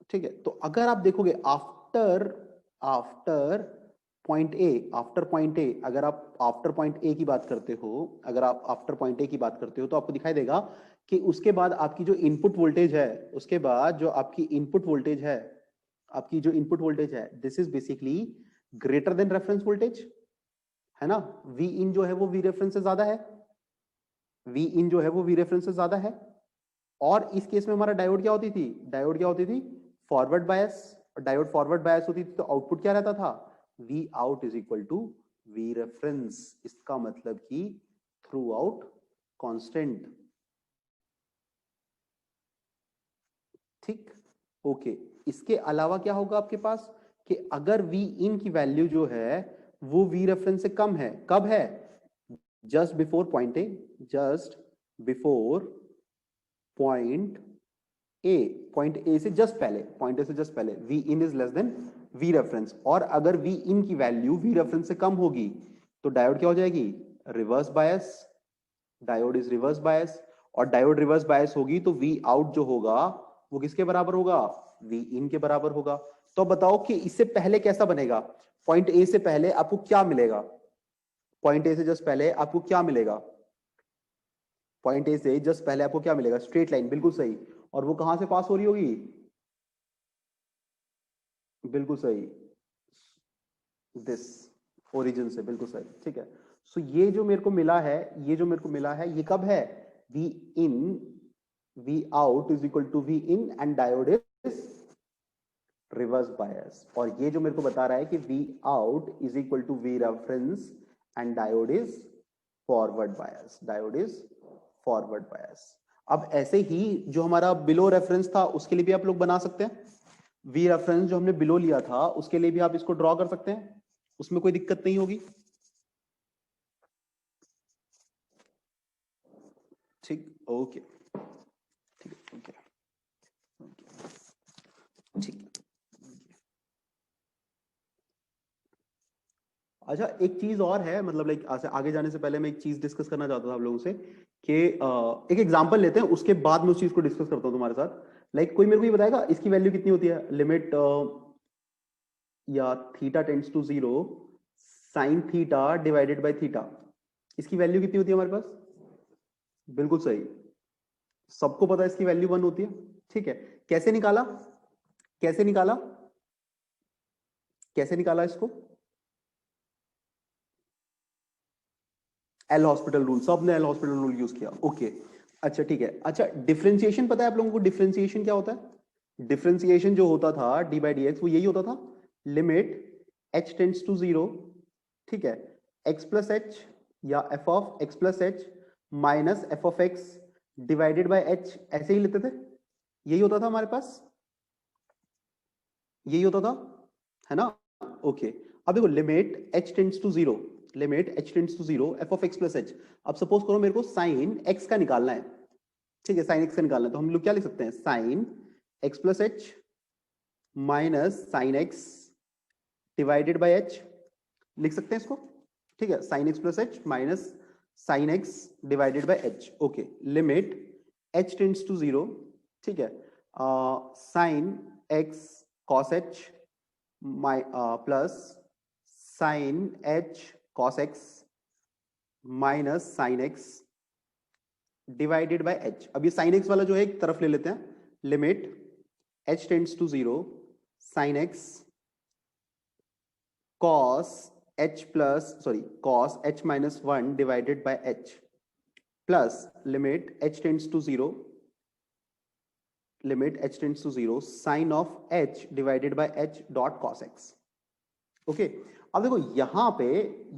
ठीक है। तो अगर आप देखोगे after after point A, after point A, अगर आप आफ्टर पॉइंट ए की बात करते हो, अगर आप आफ्टर पॉइंट ए की बात करते हो तो आपको दिखाई देगा कि उसके बाद आपकी जो इनपुट वोल्टेज है, उसके बाद जो आपकी इनपुट वोल्टेज है, आपकी जो इनपुट वोल्टेज है, this is basically greater than reference voltage, है ना। वी इन जो है वो वी रेफरेंस से ज्यादा है, वी इन जो है वो वी रेफरेंस से ज्यादा है। और इस केस में हमारा डायोड क्या होती थी? डायोड क्या होती थी? Forward bias. Diode forward bias होती थी तो आउटपुट क्या रहता था? V out is equal to V reference. इसका मतलब कि थ्रू आउट कॉन्स्टेंट, ठीक, ओके। इसके अलावा क्या होगा आपके पास कि अगर वी इन की वैल्यू जो है वो वी रेफरेंस से कम है, कब है? Just before point A, just before point A, point A से जस्ट पहले, पॉइंट ए से जस्ट पहले V in is less than V reference, और अगर वी इन की वैल्यू वी रेफरेंस से कम होगी तो डायोड क्या हो जाएगी, reverse bias, diode is reverse bias, और डायोड रिवर्स बायस होगी तो वी आउट जो होगा वो किसके बराबर होगा, वी इन के बराबर होगा। तो बताओ कि इससे पहले कैसा बनेगा, पॉइंट ए से पहले आपको क्या मिलेगा, पॉइंट ए से जस्ट पहले आपको क्या मिलेगा, पॉइंट ए से जस्ट पहले आपको क्या मिलेगा, स्ट्रेट लाइन, बिल्कुल सही, और वो कहां से पास हो रही होगी, बिल्कुल सही, दिस ओरिजिन से, बिल्कुल सही, ठीक है। सो ये जो मेरे को मिला है, ये जो मेरे को मिला है ये कब है, V in V out is equal to V in and diode is reverse bias, और ये जो मेरे को बता रहा है कि V out is equal to V reference and diode is forward bias, diode is forward bias. अब ऐसे ही जो हमारा बिलो रेफरेंस था उसके लिए भी आप लोग बना सकते हैं, वी रेफरेंस जो हमने बिलो लिया था उसके लिए भी आप इसको ड्रॉ कर सकते हैं, उसमें कोई दिक्कत नहीं होगी, ठीक, ओके, ठीक है, ओके, ठीक है। अच्छा एक चीज और है, मतलब लाइक आगे जाने से पहले मैं एक चीज डिस्कस करना चाहता था आप लोगों से कि एक एग्जांपल लेते हैं, उसके बाद मैं उस चीज को डिस्कस करता हूं तुम्हारे साथ। लाइक कोई मेरे को ये बताएगा इसकी वैल्यू कितनी होती है, लिमिट या theta tends to 0 sine theta divided by theta, इसकी वैल्यू कितनी होती है हमारे पास, बिल्कुल सही, सबको पता है इसकी वैल्यू 1 होती है, ठीक है। कैसे निकाला, कैसे निकाला, कैसे निकाला इसको, एल हॉस्पिटल रूल, सबने एल हॉस्पिटल रूल यूज किया, ओके। अच्छा ठीक है, अच्छा डिफरेंशिएशन पता है आप लोगों को, डिफरेंशिएशन क्या होता है, डिफरेंशिएशन जो होता था डी बाई डी एक्स वो यही होता था, लिमिट एच टेंड्स टू 0, ठीक है, एक्स प्लस एच या F of x plus h minus F of x divided by H, ऐसे ही लेते थे, यही होता था हमारे पास, यही होता था, है ना, ओके। अब देखो limit h tends to 0, limit h tends to 0 f of x plus h, अब सपोज करो मेरे को साइन एक्स का निकालना है, ठीक है, साइन एक्स का निकालना है, तो हम लोग क्या लिख सकते हैं, sine x plus h minus sine x divided by h, लिख सकते हैं इसको, ठीक है, sine x plus h minus sine x divided by h, okay. Limit h tends to 0, ठीक है, sine x cos h plus sine h cos x minus sine x divided by h. अब ये साइन एक्स वाला जो है एक तरफ ले लेते हैं, limit h tends to 0 sine x cos h plus sorry cos h minus 1 divided by h plus limit h tends to 0, limit h tends to 0 sin of h divided by h dot cos x, okay. अब देखो यहां पे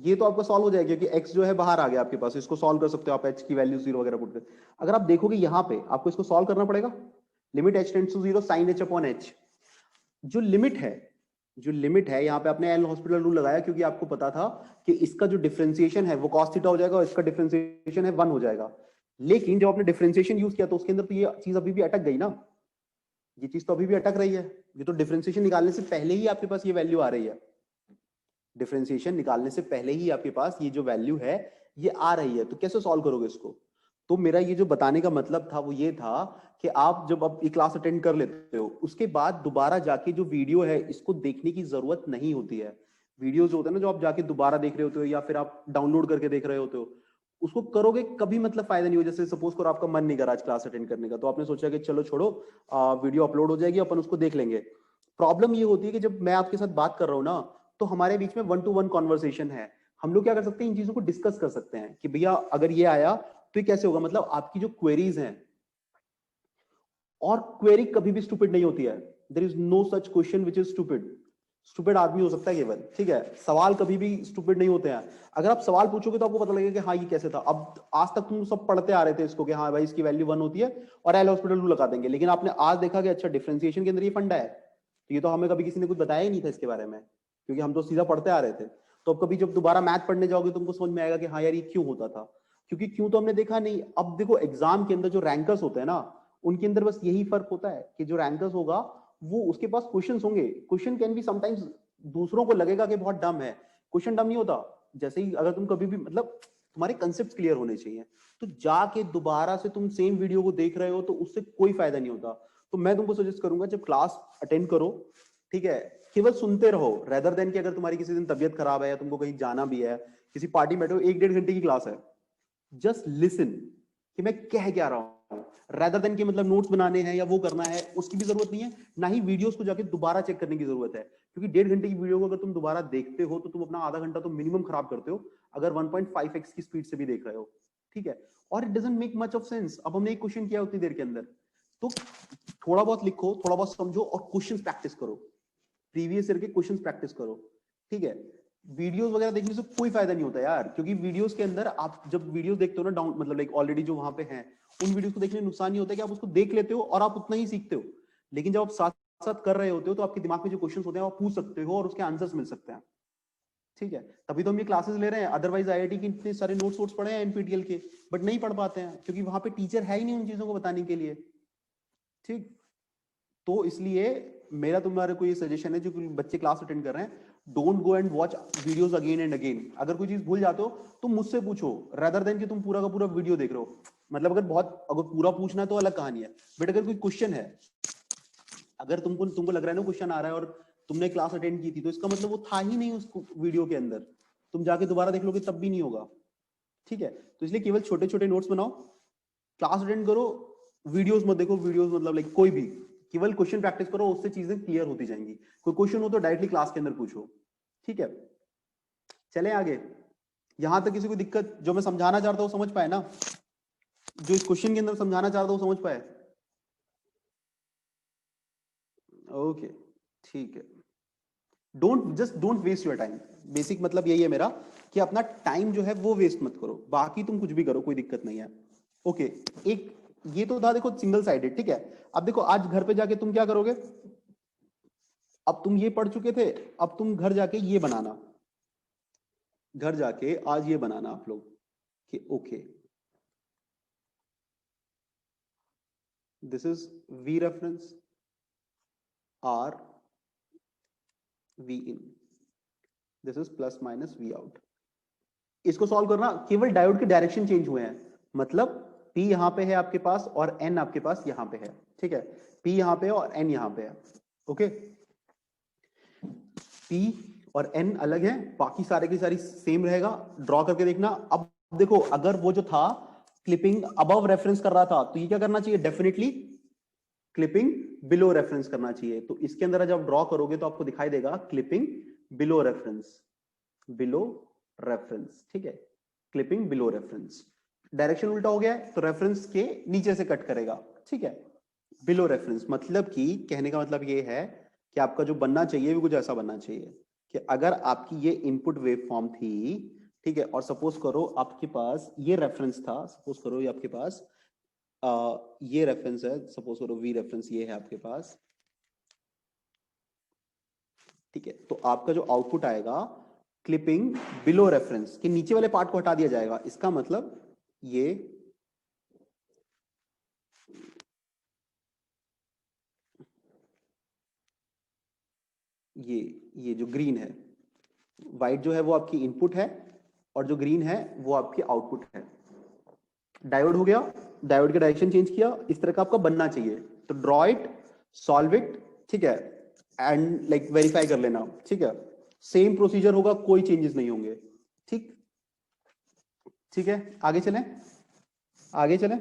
ये तो आपका solve हो जाएगा क्योंकि x जो है बाहर आ गया आपके पास, इसको सॉल्व कर सकते हो आप, h की वैल्यू 0 वगैरह पुट कर। अगर आप देखोगे यहां पे आपको इसको सॉल्व करना पड़ेगा, limit h tends to 0 sin h upon h, जो लिमिट है, जो लिमिट है यहाँ पे आपने एल हॉस्पिटल रूल लगाया क्योंकि आपको पता था कि इसका जो डिफरेंशिएशन है वो cos थीटा हो जाएगा और इसका डिफरेंशिएशन है 1 हो जाएगा। लेकिन जब आपने डिफरेंशिएशन यूज किया तो उसके अंदर तो ये चीज अभी भी अटक गई ना, ये चीज तो अभी भी अटक रही है, ये तो डिफरेंशिएशन निकालने से पहले ही आपके पास ये वैल्यू आ रही है, डिफरेंशिएशन निकालने से पहले ही आपके पास ये जो वैल्यू है ये आ रही है, तो कैसे सॉल्व करोगे इसको। तो मेरा ये जो बताने का मतलब था वो ये था कि आप जब अब ये क्लास अटेंड कर लेते हो उसके बाद दोबारा जाके जो वीडियो है इसको देखने की जरूरत नहीं होती है। वीडियो जो होते हैं ना जो आप जाके दोबारा देख रहे होते हो या फिर आप डाउनलोड करके देख रहे होते हो, उसको करोगे कभी मतलब फायदा नहीं हो। जैसे सपोज करो आपका मन नहीं करा आज क्लास अटेंड करने का, तो आपने सोचा कि चलो छोड़ो वीडियो अपलोड हो जाएगी अपन उसको देख लेंगे। प्रॉब्लम ये होती है कि जब मैं आपके साथ बात कर रहा हूँ ना तो हमारे बीच में 1-to-1 कॉन्वर्सेशन है, हम लोग क्या कर सकते हैं इन चीजों को डिस्कस कर सकते हैं कि भैया अगर ये आया तो ये कैसे होगा, मतलब आपकी जो क्वेरीज हैं, और क्वेरी कभी भी स्टूपिड नहीं होती है, there is no such question which is stupid, stupid आदमी हो सकता है केवल, ठीक है, सवाल कभी भी स्टूपिड नहीं होते हैं। अगर आप सवाल पूछोगे तो आपको पता लगेगा कि हाँ ये कैसे था। अब आज तक तुम सब पढ़ते आ रहे थे इसको कि हाँ भाई इसकी वैल्यू 1 होती है और एल हॉस्पिटल रूल लगा देंगे, लेकिन आपने आज देखा कि अच्छा डिफरेंशिएशन के अंदर ये फंडा है, तो ये तो हमें कभी किसी ने कुछ बताया ही नहीं था इसके बारे में क्योंकि हम तो सीधा पढ़ते आ रहे थे। तो अब कभी जब दोबारा मैथ पढ़ने जाओगे तुमको समझ में आएगा कि हाँ यार ये क्यों होता था, क्योंकि क्यों तो हमने देखा नहीं। अब देखो एग्जाम के अंदर जो रैंकर्स होते हैं ना उनके अंदर बस यही फर्क होता है कि जो रैंकर्स होगा वो उसके पास क्वेश्चंस होंगे। क्वेश्चन कैन बी समटाइम्स दूसरों को लगेगा कि बहुत डम है, क्वेश्चन डम नहीं होता। जैसे ही अगर तुम कभी भी मतलब तुम्हारे कंसेप्ट क्लियर होने चाहिए, तो जाके दोबारा से तुम सेम वीडियो को देख रहे हो तो उससे कोई फायदा नहीं होता। तो मैं तुमको सजेस्ट करूंगा जब क्लास अटेंड करो, ठीक है, केवल सुनते रहो रेदर देन कि अगर तुम्हारी किसी दिन तबियत खराब है या तुमको कहीं जाना भी है, किसी पार्टी में बैठे हो, 1-1.5 घंटे की क्लास है, जस्ट लिसन कि मैं कह क्या रहा हूं, रेदर देन कि मतलब नोट्स बनाने हैं या वो करना है, उसकी भी जरूरत नहीं है। ना ही वीडियोस को जाके दोबारा चेक करने की जरूरत है, क्योंकि 1.5 घंटे की वीडियो को अगर तुम दोबारा देखते हो तो तुम अपना आधा घंटा तो मिनिमम खराब करते हो, अगर 1.5x की स्पीड से भी देख रहे हो, ठीक है। और it doesn't make much of sense. अब हमने एक क्वेश्चन किया उतनी देर के अंदर, तो थोड़ा बहुत लिखो, थोड़ा बहुत समझो और क्वेश्चंस प्रैक्टिस करो, प्रीवियस ईयर के क्वेश्चंस प्रैक्टिस करो, ठीक है। वीडियोस वगैरह देखने से कोई फायदा नहीं होता यार, क्योंकि वीडियोस के अंदर आप जब वीडियो देखते हो ना, डाउन मतलब लाइक ऑलरेडी जो वहां पे हैं, उन वीडियोस को देखने में नुकसान नहीं होता कि आप उसको देख लेते हो और आप उतना ही सीखते हो। लेकिन जब आप साथ साथ कर रहे होते हो तो आपके दिमाग में जो क्वेश्चंस होते हैं आप पूछ सकते हो और उसके आंसर्स मिल सकते हैं, ठीक है। तभी तो हम ये क्लासेस ले रहे हैं, अदरवाइज आईआईटी के इतने सारे नोट्स वोट्स पढ़े हैं एनपीटीएल के, बट नहीं पढ़ पाते हैं क्योंकि वहां पे टीचर है ही नहीं उन चीजों को बताने के लिए, ठीक। तो इसलिए मेरा तुम्हारे को ये सजेशन है, जो बच्चे क्लास अटेंड कर रहे हैं, don't go and watch videos again and again. अगर कोई चीज भूल जाते हो तो मुझसे पूछो, रेदर देन कि तुम पूरा का पूरा वीडियो देख रहे हो। मतलब अगर पूरा पूछना है तो अलग कहानी है, बट अगर कोई क्वेश्चन है, अगर तुमको तुमको लग रहा है ना क्वेश्चन आ रहा है और तुमने क्लास अटेंड की थी, तो इसका मतलब वो था ही नहीं उस वीडियो के अंदर, तुम जाके दोबारा देख लोगे तब भी नहीं होगा, ठीक है। तो इसलिए केवल छोटे छोटे नोट्स बनाओ, क्लास अटेंड करो, वीडियोस मत देखो, वीडियोस मतलब लाइक कोई भी, केवल क्वेश्चन प्रैक्टिस करो, उससे चीजें क्लियर होती जाएंगी। कोई क्वेश्चन हो तो डायरेक्टली क्लास के अंदर पूछो, ठीक है। चले आगे। यहां तक किसी को दिक्कत, जो मैं समझाना चाहता हूं समझ पाए ना, जो इस क्वेश्चन के अंदर समझाना चाहता हूं समझ पाए? ओके, ठीक है। Don't waste your time. Basic मतलब यही है मेरा, कि अपना टाइम जो है वो वेस्ट मत करो, बाकी तुम कुछ भी करो, कोई दिक्कत नहीं है। ओके, एक ये तो था देखो सिंगल साइडेड, ठीक है। अब देखो आज घर पे जाके तुम क्या करोगे, अब तुम ये पढ़ चुके थे, अब तुम घर जाके ये बनाना, घर जाके आज ये बनाना आप लोग, कि okay this is V reference are V in, this is plus minus V out. इसको सॉल्व करना, केवल डायोड के डायरेक्शन चेंज हुए हैं, मतलब P यहां पे है आपके पास और N आपके पास यहां पे है, ठीक है। P यहां पे है और N यहां पे है, ओके। P और N अलग है, बाकी सारे की सारी सेम रहेगा, ड्रॉ करके देखना। अब देखो अगर वो जो था क्लिपिंग अबव रेफरेंस कर रहा था, तो ये क्या करना चाहिए, डेफिनेटली क्लिपिंग बिलो रेफरेंस करना चाहिए। तो इसके अंदर जब ड्रॉ करोगे तो आपको दिखाई देगा clipping below reference, below reference, ठीक है, क्लिपिंग बिलो रेफरेंस। डायरेक्शन उल्टा हो गया है तो रेफरेंस के नीचे से कट करेगा, ठीक है। बिलो रेफरेंस मतलब कि कहने का मतलब ये है कि आपका जो बनना चाहिए वो कुछ ऐसा बनना चाहिए कि अगर आपकी ये इनपुट वेव फॉर्म थी, ठीक है, और सपोज करो आपके पास ये रेफरेंस था, सपोज करो ये आपके पास ये रेफरेंस है, सपोज करो वी रेफरेंस ये है आपके पास, ठीक है। तो आपका जो आउटपुट आएगा क्लिपिंग बिलो रेफरेंस के नीचे वाले पार्ट को हटा दिया जाएगा, इसका मतलब ये ये जो ग्रीन है, व्हाइट जो है वो आपकी इनपुट है और जो ग्रीन है वो आपकी आउटपुट है। डायोड हो गया, डायोड के डायरेक्शन चेंज किया, इस तरह का आपका बनना चाहिए। तो ड्रॉ इट, सॉल्व इट, ठीक है, एंड लाइक वेरीफाई कर लेना, ठीक है। सेम प्रोसीजर होगा, कोई चेंजेस नहीं होंगे, ठीक। ठीक है, आगे चलें, आगे चलें।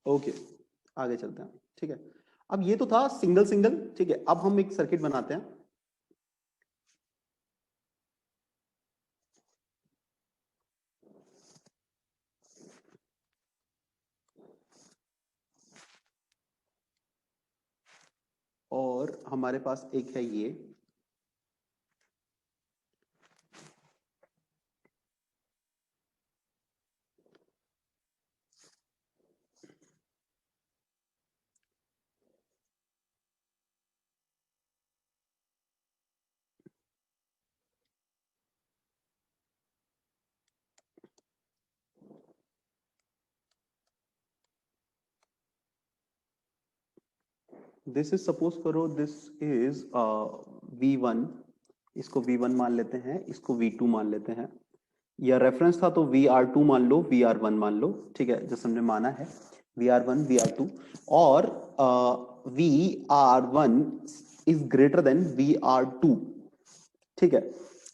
ओके, आगे चलते हैं, ठीक है। अब ये तो था सिंगल सिंगल, ठीक है। अब हम एक सर्किट बनाते हैं, और हमारे पास एक है ये, दिस इज सपोज करो दिस इज V1, इसको V1 मान लेते हैं, इसको V2 मान लेते हैं। यह रेफरेंस था तो VR2 मान लो, VR1 मान लो, ठीक है, जैसे हमने माना है VR1 VR2, और VR1 is greater then VR2, ठीक है।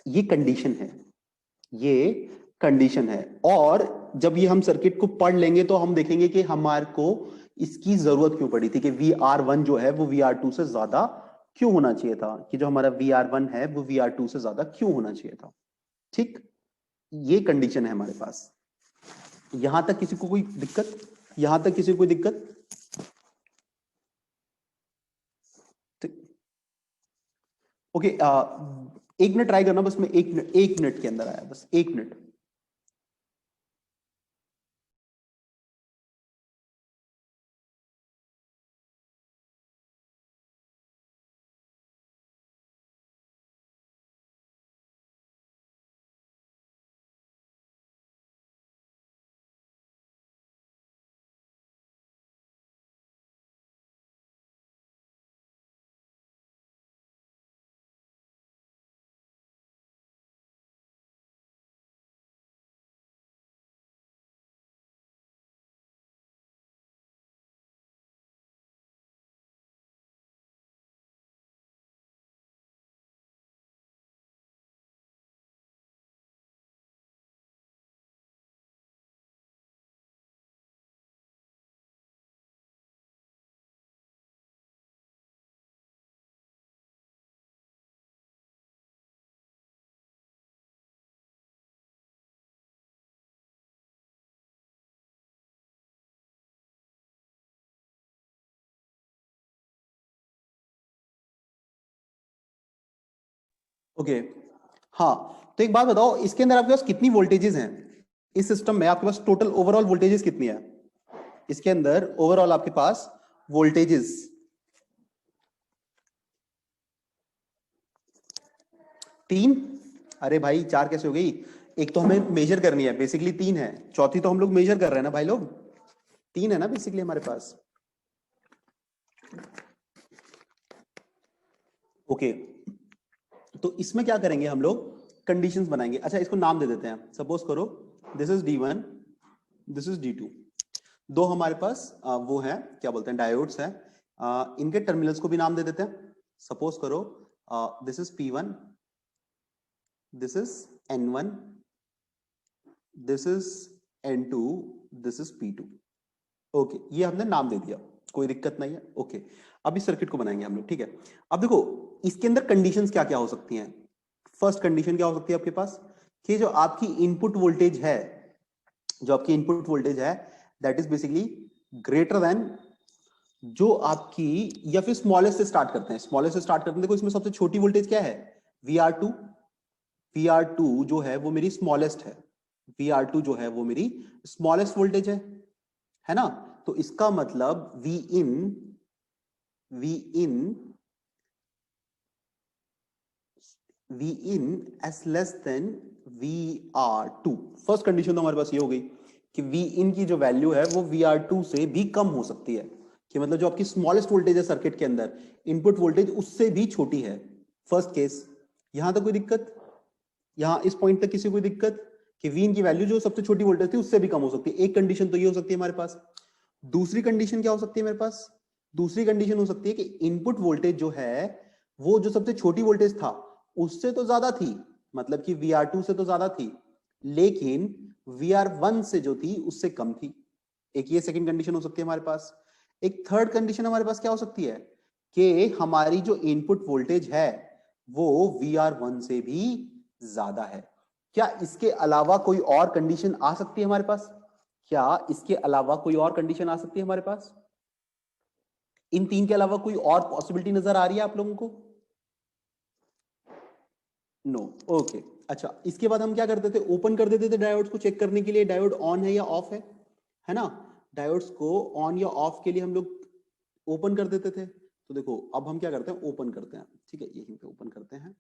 ये कंडीशन है, ये कंडीशन है। और जब ये हम सर्किट को पढ़ लेंगे तो हम देखेंगे कि हमारे को इसकी जरूरत क्यों पड़ी थी, कि VR1 जो है वो VR2 से ज्यादा क्यों होना चाहिए था, कि जो हमारा VR1 है वो VR2 से ज्यादा क्यों होना चाहिए था। ठीक, ये कंडीशन है हमारे पास। यहां तक किसी को कोई दिक्कत? यहां तक किसी को कोई दिक्कत? ठीक, ओके। एक मिनट ट्राई करना बस, मैं एक मिनट के अंदर आया, बस एक मिनट। ओके, हाँ। तो एक बात बताओ, इसके अंदर आपके पास कितनी वोल्टेजेस हैं? इस सिस्टम में आपके पास टोटल ओवरऑल वोल्टेजेस कितनी है? इसके अंदर ओवरऑल आपके पास वोल्टेजेस 3? अरे भाई 4 कैसे हो गई? एक तो हमें मेजर करनी है, बेसिकली 3 है, चौथी तो हम लोग मेजर कर रहे हैं ना भाई लोग। 3 है ना बेसिकली हमारे पास। ओके, तो इसमें क्या करेंगे हम लोग, कंडीशंस बनाएंगे। अच्छा, इसको नाम दे देते हैं। सपोज करो this is D1, this is D2। दो हमारे पास वो है, क्या बोलते हैं, डायोड्स है। इनके टर्मिनल्स को भी नाम दे देते हैं। सपोज करो this is P1, this is N1, this is N2, this is P2। Okay, ये हमने नाम दे दिया, कोई दिक्कत नहीं है। ओके, अब इस सर्किट को बनाएंगे हम लोग, ठीक है। अब देखो इसके अंदर कंडीशंस क्या क्या हो सकती हैं। फर्स्ट कंडीशन क्या हो सकती है आपके पास, कि जो आपकी इनपुट वोल्टेज है, जो आपकी इनपुट वोल्टेज है, that is basically greater then जो आपकी, या फिर स्मॉलेस्ट से स्टार्ट करते हैं, स्मॉलेस्ट से स्टार्ट करते हैं। देखो इसमें सबसे छोटी वोल्टेज क्या है, VR2। VR2 जो है वो मेरी स्मॉलेस्ट है, VR2 जो है वो मेरी स्मॉलेस्ट वोल्टेज है ना। तो इसका मतलब V in S less than VR2। First condition तो हमारे पास ये हो गई कि V in की जो वैल्यू है वो VR2 से भी कम हो सकती है, कि मतलब जो आपकी स्मॉलेस्ट वोल्टेज है सर्किट के अंदर, इनपुट वोल्टेज उससे भी छोटी है। फर्स्ट केस, यहां तक कोई दिक्कत? यहां इस पॉइंट तक किसी को कोई दिक्कत, कि V in की वैल्यू जो सबसे छोटी वोल्टेज थी उससे भी कम हो सकती है। एक कंडीशन तो ये हो सकती है हमारे पास। दूसरी कंडीशन क्या हो सकती है मेरे पास? दूसरी कंडीशन हो सकती है कि इनपुट वोल्टेज जो है वो जो सबसे छोटी वोल्टेज था उससे तो ज्यादा थी, मतलब कि VR2 से तो ज्यादा थी, लेकिन VR1 से जो थी उससे कम थी। एक ये सेकंड कंडीशन हो सकती है हमारे पास। एक थर्ड कंडीशन हमारे पास क्या हो सकती है, कि हमारी जो इनपुट वोल्टेज है वो VR1 से भी ज्यादा है। क्या इसके अलावा कोई और कंडीशन आ सकती है हमारे पास? क्या इसके अलावा कोई और कंडीशन आ सकती है हमारे पास? इन तीन के अलावा कोई और पॉसिबिलिटी नजर आ रही है आप लोगों को? No, okay. अच्छा, इसके बाद हम क्या करते थे, ओपन कर देते थे डायोड्स को चेक करने के लिए, डायोड ऑन है या ऑफ है ना। डायोड्स को ऑन या ऑफ के लिए हम लोग ओपन कर देते थे। तो देखो अब हम क्या करते हैं, ओपन करते हैं, ठीक है, यहीं पे ओपन करते हैं,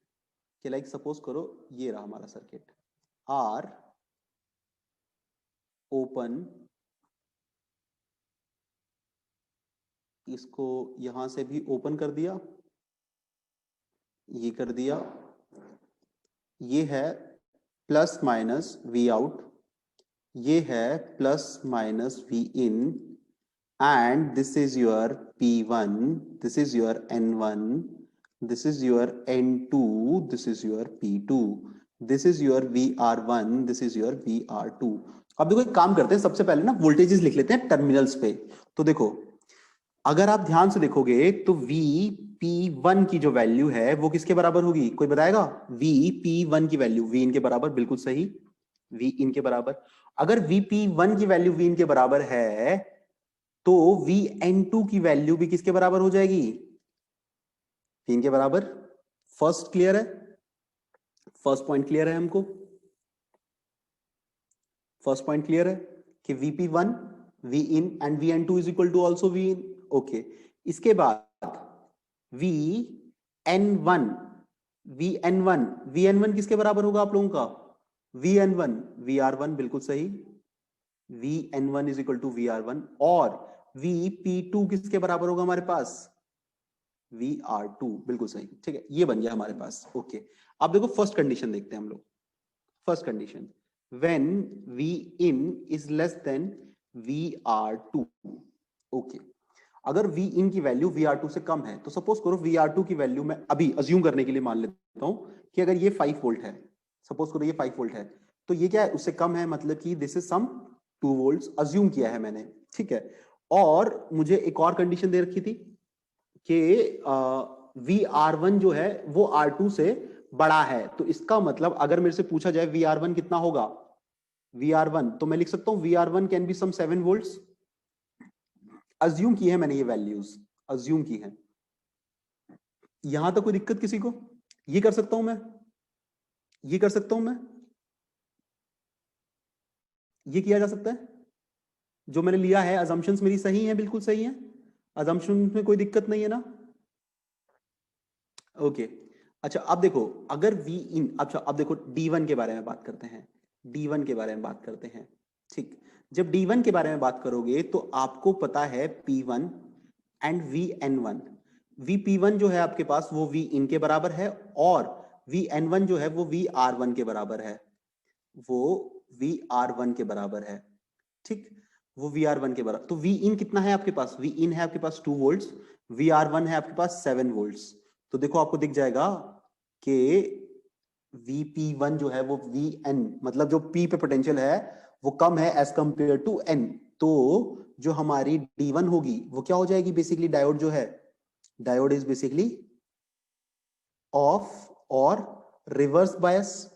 कि लाइक सपोज करो ये रहा हमारा सर्किट, आर ओपन इसको यहां से भी ओपन कर दिया, ये कर दिया, ये है प्लस माइनस वी आउट, ये है plus minus V in, and this is your P1, this is your N1, this is your N2, this is your P2, this is your VR1, this is your VR2। अब देखो एक काम करते हैं, सबसे पहले ना वोल्टेजेस लिख लेते हैं टर्मिनल्स पे। तो देखो अगर आप ध्यान से देखोगे तो VP1 की जो वैल्यू है वो किसके बराबर होगी, कोई बताएगा? VP1 की वैल्यू V इन के बराबर, बिल्कुल सही, V इन के बराबर। अगर VP1 की वैल्यू V इन के बराबर है तो VN2 की वैल्यू भी किसके बराबर हो जाएगी, 3 के बराबर। फर्स्ट क्लियर है, फर्स्ट पॉइंट क्लियर है हमको, फर्स्ट पॉइंट क्लियर है कि VP1 V in and VN2 is equal to also V in। Okay, इसके बाद VN1 VN1 किसके बराबर होगा आप लोगों का, VN1 VR1, बिल्कुल सही, VN1 is equal to VR1। और VP2 किसके बराबर होगा हमारे पास, VR2, बिल्कुल सही, ठीक है, ये बन गया हमारे पास। ओके, अब देखो फर्स्ट कंडीशन देखते हैं हम लोग। First condition, when V in is less than VR2। Okay, अगर V in की वैल्यू VR2 से कम है तो सपोज करो VR2 की वैल्यू मैं अभी अज्यूम करने के लिए मान लेता हूं कि अगर ये 5 वोल्ट है, सपोज करो ये 5 वोल्ट है, तो ये क्या है, उससे कम है, मतलब कि this is some 2 volts assume किया है मैंने, ठीक है। और मुझे एक और कंडीशन दे रखी थी कि VR1 जो है वो R2 से बड़ा है, तो इसका मतलब अगर मेरे से पूछा जाए VR1 कितना होगा, VR1, तो मैं लिख सकता हूं VR1 can be some 7 volts. Assume की है मैंने ये वैल्यूज, अज्यूम की है। यहां तक कोई दिक्कत किसी को? ये कर सकता हूं मैं, ये कर सकता हूं मैं, ये किया जा सकता है। जो मैंने लिया है अजम्पशंस मेरी सही है, बिल्कुल सही है, अजम्पशन में कोई दिक्कत नहीं है ना। ओके, अच्छा अब देखो अगर V इन, अच्छा अब देखो D1 के बारे में बात करते हैं, D1 के बारे में बात करते हैं, ठीक। जब D1 के बारे में बात करोगे तो आपको पता है P1 एंड VN1। VP1 जो है आपके पास वो V इन के बराबर है और VN1 जो है वो VR1 के बराबर है, वो VR1 के बराबर है, ठीक, वो VR1 के बराबर। तो V इन कितना है आपके पास, V इन है आपके पास 2 वोल्ट्स, VR1 है आपके पास 7 वोल्ट्स। तो देखो आपको दिख जाएगा कि VP1 जो है वो VN, मतलब जो P पे पोटेंशियल है वो कम है एज कंपेयर टू N। तो जो हमारी D1 होगी वो क्या हो जाएगी, बेसिकली डायोड जो है, डायोड इज बेसिकली ऑफ और reverse bias,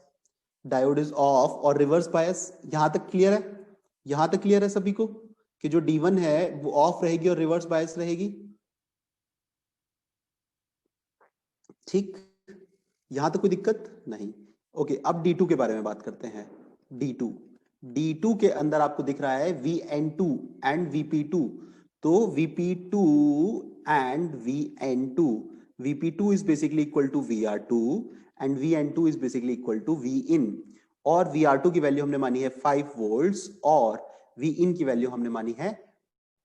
diode is of और रिवर्स बायस। यहां तक क्लियर है, यहां तक क्लियर है सभी को कि जो D1 है वो ऑफ रहेगी और रिवर्स बायस रहेगी, ठीक, यहां तक कोई दिक्कत नहीं। ओके, अब D2 के बारे में बात करते हैं। D2 के अंदर आपको दिख रहा है VN2 एंड VP2। तो VP2 and VN2, VP2 is basically equal to VR2 and VN2 is basically equal to V in। और VR2 की वैल्यू हमने मानी है 5 वोल्ट्स और V in की वैल्यू हमने मानी है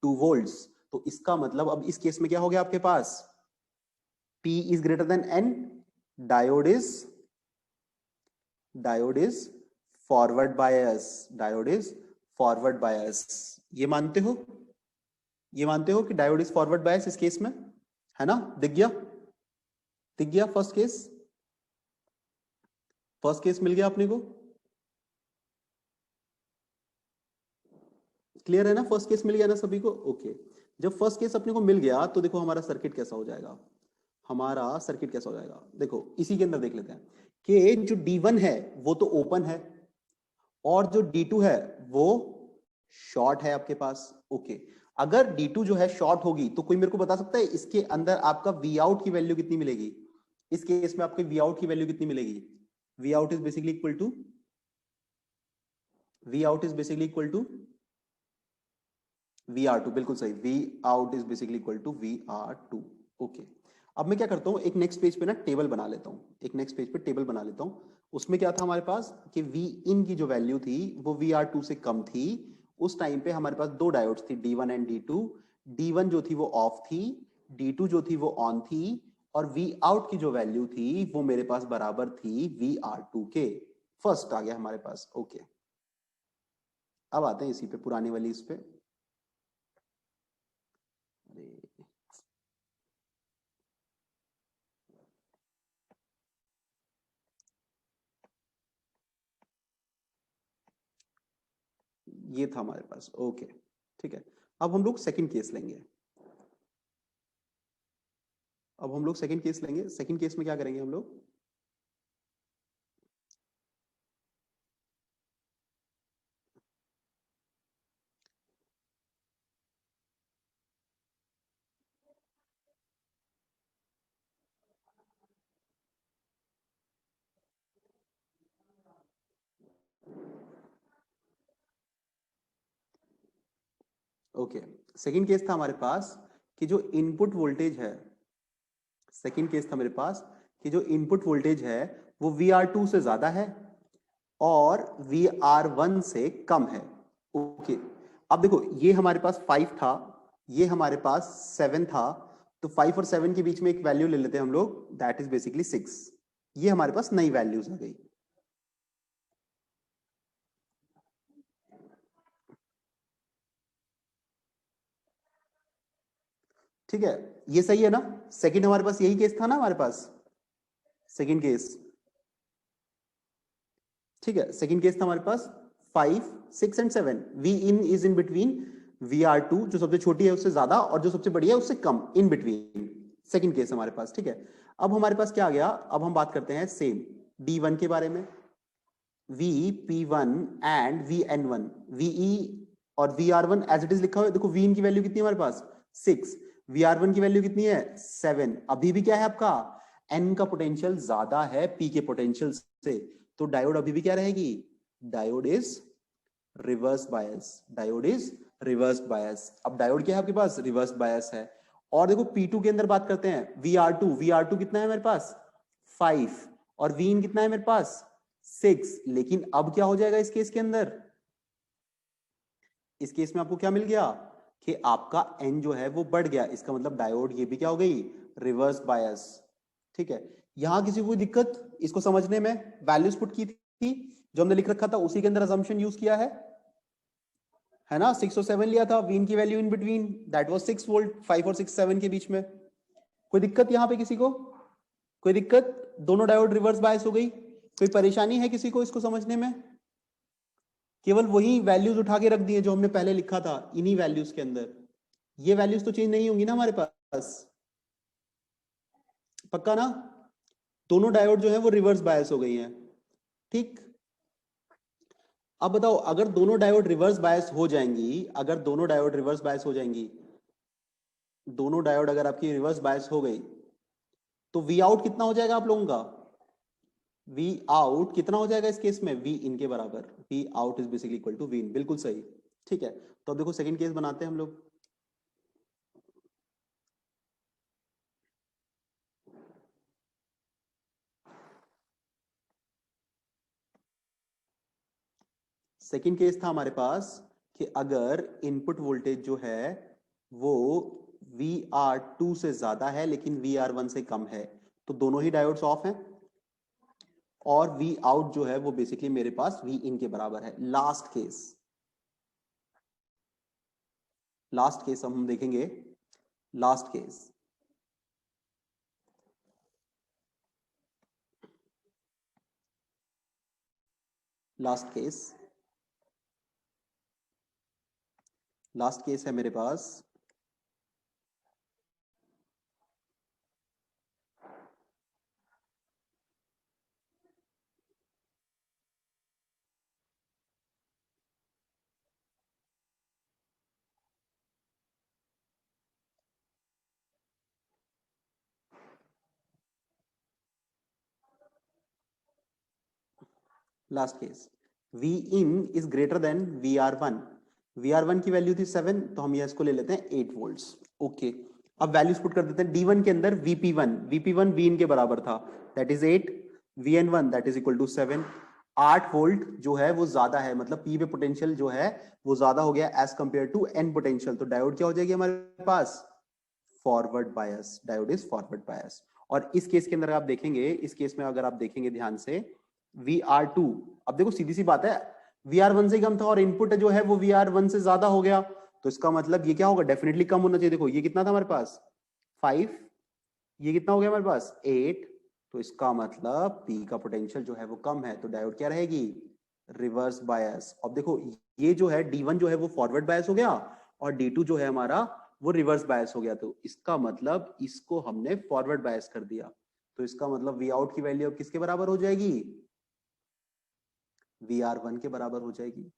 2 वोल्ट्स। तो इसका मतलब अब इस केस में क्या हो गया आपके पास, P is greater than N, diode is forward bias, diode is forward bias। ये मानते हो, ये मानते हो कि डायोड इज फॉरवर्ड बायस इस केस में, है ना? दिख गया, दिख गया फर्स्ट केस, फर्स्ट केस मिल गया अपने को, क्लियर है ना? फर्स्ट केस मिल गया ना सभी को? ओके, जब फर्स्ट केस अपने को मिल गया तो देखो हमारा सर्किट कैसा हो जाएगा, हमारा सर्किट कैसा हो जाएगा, देखो इसी के अंदर देख लेते हैं कि जो D1 है वो तो ओपन है और जो D2 है वो शॉर्ट है आपके पास। ओके, अगर D2 जो है शॉर्ट होगी तो कोई मेरे को बता सकता है इसके अंदर आपका V आउट की वैल्यू कितनी मिलेगी? इस केस में आपके V आउट की वैल्यू कितनी मिलेगी? V out is basically equal to, V out is basically equal to VR2, बिल्कुल सही, V out is basically equal to VR2। ओके, अब मैं क्या करता हूं, एक नेक्स्ट पेज पे ना टेबल बना लेता हूं, एक नेक्स्ट पेज पे टेबल बना लेता हूं। उसमें क्या था हमारे पास कि V इन की जो वैल्यू थी वो VR2 से कम थी। उस टाइम पे हमारे पास दो डायोड्स थी, D1 एंड D2। D1 जो थी वो ऑफ थी, D2 जो थी वो ऑन थी, और V आउट की जो वैल्यू थी वो मेरे पास बराबर थी VR2 के। फर्स्ट आ गया हमारे पास। ओके, अब आते हैं इसी पे, पुरानी वाली इस पे। ये था हमारे पास। ओके, ठीक है। अब हम लोग सेकंड केस लेंगे। अब हम लोग सेकंड केस लेंगे। सेकंड केस में क्या करेंगे हम लोग? ओके, सेकंड केस था हमारे पास कि जो इनपुट वोल्टेज है, सेकंड केस था मेरे पास कि जो इनपुट वोल्टेज है वो VR2 से ज्यादा है और VR1 से कम है। ओके, अब देखो ये हमारे पास 5 था, ये हमारे पास 7 था, तो 5 और 7 के बीच में एक वैल्यू ले लेते हैं हम लोग, दैट इज बेसिकली 6। ये हमारे पास नई वैल्यूज आ गई। ठीक है, ये सही है ना? सेकंड हमारे पास यही केस था ना हमारे पास, सेकंड केस। ठीक है, सेकंड केस था हमारे पास 5, 6 and 7। V in is in between VR2, जो सबसे छोटी है उससे ज्यादा और जो सबसे बड़ी है उससे कम, इन बिटवीन। सेकंड केस हमारे पास। ठीक है, अब हमारे पास क्या आ गया? अब हम बात करते हैं सेम D1 के बारे में। VP1 एंड VN1, VE और VR1 एज इट इज लिखा हुआ है। देखो V इन की वैल्यू कितनी है हमारे पास? 6। VR1 की वैल्यू कितनी है? 7। अभी भी क्या है आपका? N का पोटेंशियल ज्यादा है P के पोटेंशियल से, तो डायोड अभी भी क्या रहेगी? Diode is reverse bias. Diode is reverse बायस। अब डायोड क्या है आपके पास? रिवर्स बायस है। और देखो P2 के अंदर बात करते हैं, VR2 कितना है मेरे पास? 5। और V इन कितना है मेरे पास? 6। लेकिन अब क्या हो जाएगा इस केस के अंदर? इस केस में आपको क्या मिल गया कि आपका N जो है वो बढ़ गया। इसका मतलब डायोड ये भी क्या हो गई? Reverse bias. ठीक है, यहां किसी को कोई दिक्कत इसको समझने में? वैल्यूज पुट की थी जो हमने लिख रखा था, उसी के अंदर असम्पशन यूज किया है ना? 6 और 7 लिया था, वीन की value in between, that was 6 volt, 5 और 6 7 के बीच में। कोई दिक्कत यहां पे किसी को? कोई दिक्कत? दोनों डायोड रिवर्स बायस हो गई। कोई परेशानी है किसी को इसको समझने में? केवल वही वैल्यूज उठा के रख दिए जो हमने पहले लिखा था इन्हीं वैल्यूज के अंदर। ये वैल्यूज तो चेंज नहीं होंगी ना हमारे पास? पक्का ना? दोनों डायोड जो है वो रिवर्स बायस हो गई हैं। ठीक, अब बताओ, अगर दोनों डायोड रिवर्स बायस हो जाएंगी, अगर दोनों डायोड रिवर्स बायस हो जाएंगी, दोनों डायोड अगर आपकी रिवर्स बायस हो गई, तो वी आउट कितना हो जाएगा आप लोगों का? वी आउट कितना हो जाएगा इस केस में? वी इन के बराबर। V out is basically equal to V in, बिल्कुल सही। ठीक है, तो अब देखो सेकंड केस बनाते हैं हम लोग। सेकंड केस था हमारे पास कि अगर इनपुट वोल्टेज जो है वो VR2 से ज्यादा है लेकिन VR1 से कम है, तो दोनों ही डायोड्स ऑफ हैं और वी आउट जो है वो बेसिकली मेरे पास वी इन के बराबर है। लास्ट केस, लास्ट केस हम देखेंगे। Last case, last case, last case है मेरे पास last case, V in is greater than VR1। VR1 की वैल्यू थी 7, तो हम ये इसको ले लेते हैं 8 वोल्ट्स। ओके, अब वैल्यूज पुट कर देते हैं। D1 के अंदर VP1 वी इन के बराबर था, that is 8। VN1 that is equal to 7। 8 volt जो है वो ज्यादा है, मतलब पी पे पोटेंशियल जो है वो ज्यादा हो गया as compare to N potential. तो डायोड क्या हो जाएगी हमारे पास? Forward bias. Diode is forward bias. और इस केस के अंदर आप देखेंगे, इस केस में अगर आप देखेंगे ध्यान से, VR2, अब देखो सीधी सी बात है, VR1 से कम था और इनपुट जो है वो VR1 से ज्यादा हो गया, तो इसका मतलब ये क्या होगा? डेफिनेटली कम होना चाहिए। देखो ये कितना था हमारे पास? 5, ये कितना हो गया हमारे पास? 8। तो इसका मतलब P का पोटेंशियल जो है वो कम है, तो डायोड क्या रहेगी? Reverse bias. अब देखो ये जो है D1 जो है वो फॉरवर्ड बायस हो गया और D2 जो है हमारा वो रिवर्स बायस हो गया, तो इसका मतलब इसको हमने फॉरवर्ड बायस कर दिया। तो इसका मतलब वी आउट की वैल्यू अब किसके बराबर हो जाएगी? VR1 के बराबर हो जाएगी।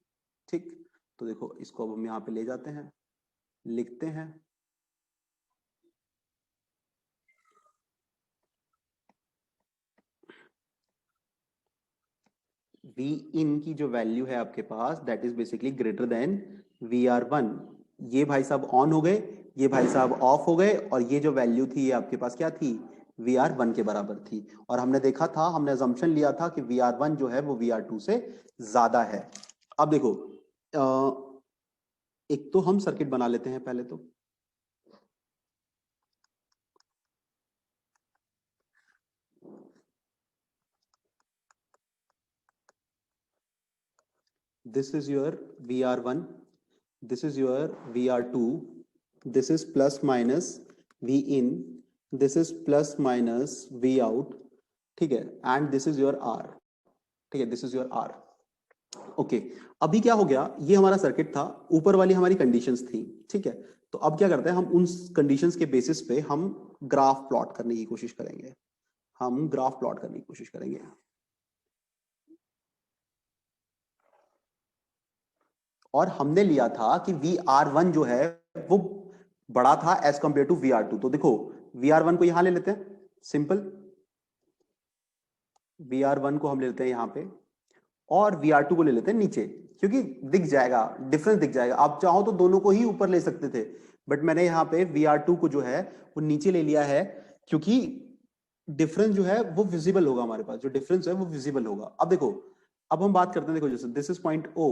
ठीक, तो देखो इसको अब हम यहाँ पे ले जाते हैं, लिखते हैं V इन की जो वैल्यू है आपके पास that is basically greater than VR1। ये भाई साहब ऑन हो गए, ये भाई साहब ऑफ हो गए, और ये जो वैल्यू थी ये आपके पास क्या थी? VR1 के बराबर थी। और हमने देखा था, हमने अजम्पशन लिया था कि VR1 जो है वो VR2 से ज्यादा है। अब देखो एक तो हम सर्किट बना लेते हैं पहले तो। This is your VR1, this is your VR2, this is plus minus V in, this is plus minus V out, ठीक है, and this is your R, ठीक है, this is your R। Okay, अभी क्या हो गया, ये हमारा सर्किट था, ऊपर वाली हमारी कंडीशंस थी, ठीक है। तो अब क्या करते हैं, हम उन कंडीशंस के बेसिस पे हम ग्राफ प्लॉट करने की कोशिश करेंगे, हम ग्राफ प्लॉट करने की कोशिश करेंगे। और हमने लिया था कि VR1 जो है वो बड़ा था एज कंपेयर टू VR2। तो देखो VR1 को यहां ले लेते हैं, सिंपल, VR1 को हम ले लेते हैं यहां पे, और VR2 को ले लेते हैं नीचे, क्योंकि दिख जाएगा, डिफरेंस दिख जाएगा। आप चाहो तो दोनों को ही ऊपर ले सकते थे, बट मैंने यहाँ पे VR2 को जो है वो नीचे ले लिया है, क्योंकि डिफरेंस जो है वो विजिबल होगा, हमारे पास जो डिफरेंस है वो विजिबल होगा। अब देखो, अब हम बात करते हैं, देखो जैसे this is point O,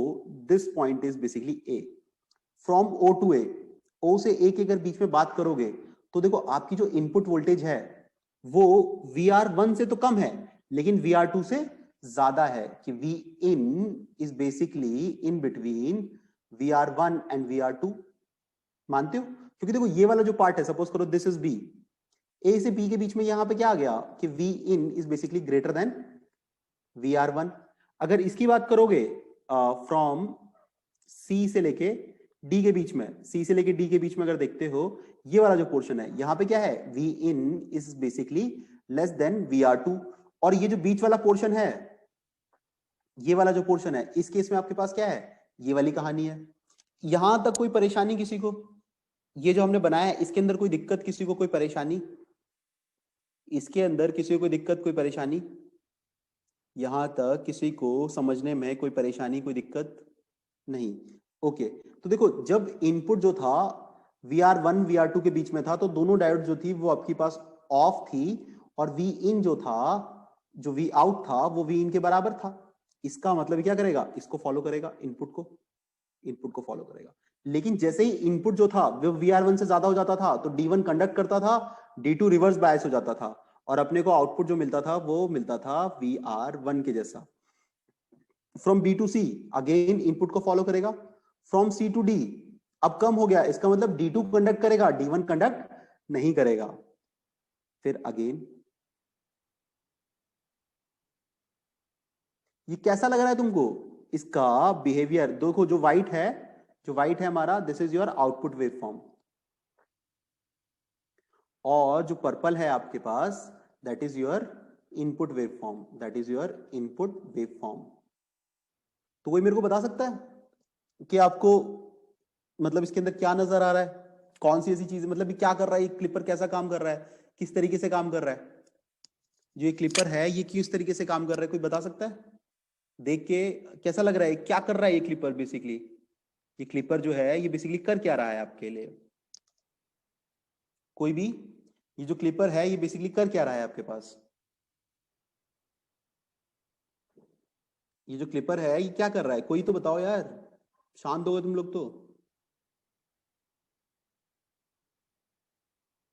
this point is basically A, from O to A, O से A के अगर बीच में बात करोगे तो देखो आपकी जो इनपुट वोल्टेज है वो VR1 से तो कम है, लेकिन VR2 से ज्यादा है, कि V in is basically in between VR1 and VR2। मानते हो? क्योंकि देखो ये वाला जो पार्ट है, सपोज करो दिस इज B, A से B के बीच में यहां पे क्या आ गया कि V in is basically greater than VR1। अगर इसकी बात करोगे फ्रॉम C से लेके D के बीच में, C से लेके D के बीच में अगर देखते हो, ये वाला जो पोर्शन है यहाँ पे क्या है, V in is basically less than VR2। और ये जो बीच वाला पोर्शन है, ये वाला जो पोर्शन है, इस केस में आपके पास क्या है, ये वाली कहानी है। यहां तक कोई परेशानी किसी को? ये जो हमने बनाया है इसके अंदर कोई दिक्कत किसी को, कोई परेशानी इसके अंदर किसी को, कोई दिक्कत, कोई परेशानी? यहां तक किसी को समझने में कोई परेशानी, कोई दिक्कत नहीं? ओके, तो देखो जब इनपुट जो था VR1 VR2 के बीच में था, तो दोनों डायोड जो थी वो आपके पास ऑफ थी, और V in जो था, जो V out था वो V in के बराबर था। इसका मतलब क्या करेगा, इसको फॉलो करेगा, इनपुट को फॉलो करेगा। लेकिन जैसे ही इनपुट जो था वो VR1 से ज्यादा हो जाता था, तो D1 कंडक्ट करता था, D2 रिवर्स बायस हो जाता था, और अपने को आउटपुट जो मिलता था वो मिलता था VR1 के जैसा। From B to C again input को फॉलो करेगा, फ्रॉम C टू D अब कम हो गया, इसका मतलब D2 कंडक्ट करेगा, D1 कंडक्ट नहीं करेगा। फिर अगेन, ये कैसा लग रहा है तुमको इसका बिहेवियर? देखो जो व्हाइट है, जो व्हाइट है हमारा, this is your output waveform, और जो पर्पल है आपके पास that is your input waveform, that is your input waveform. तो कोई मेरे को बता सकता है कि आपको मतलब इसके अंदर क्या नजर आ रहा है, कौन सी ऐसी चीज, मतलब ये क्या कर रहा है, ये क्लिपर कैसा काम कर रहा है, किस तरीके से काम कर रहा है? जो ये क्लिपर है ये किस तरीके से काम कर रहा है, कोई बता सकता है? देख के कैसा लग रहा है, क्या कर रहा है ये क्लिपर बेसिकली? ये क्लिपर जो है ये बेसिकली कर क्या रहा है आपके लिए? कोई भी, ये जो क्लिपर है ये बेसिकली कर क्या रहा है आपके पास? ये जो क्लिपर है ये क्या कर रहा है, कोई तो बताओ यार, शांत हो गए तुम लोग तो।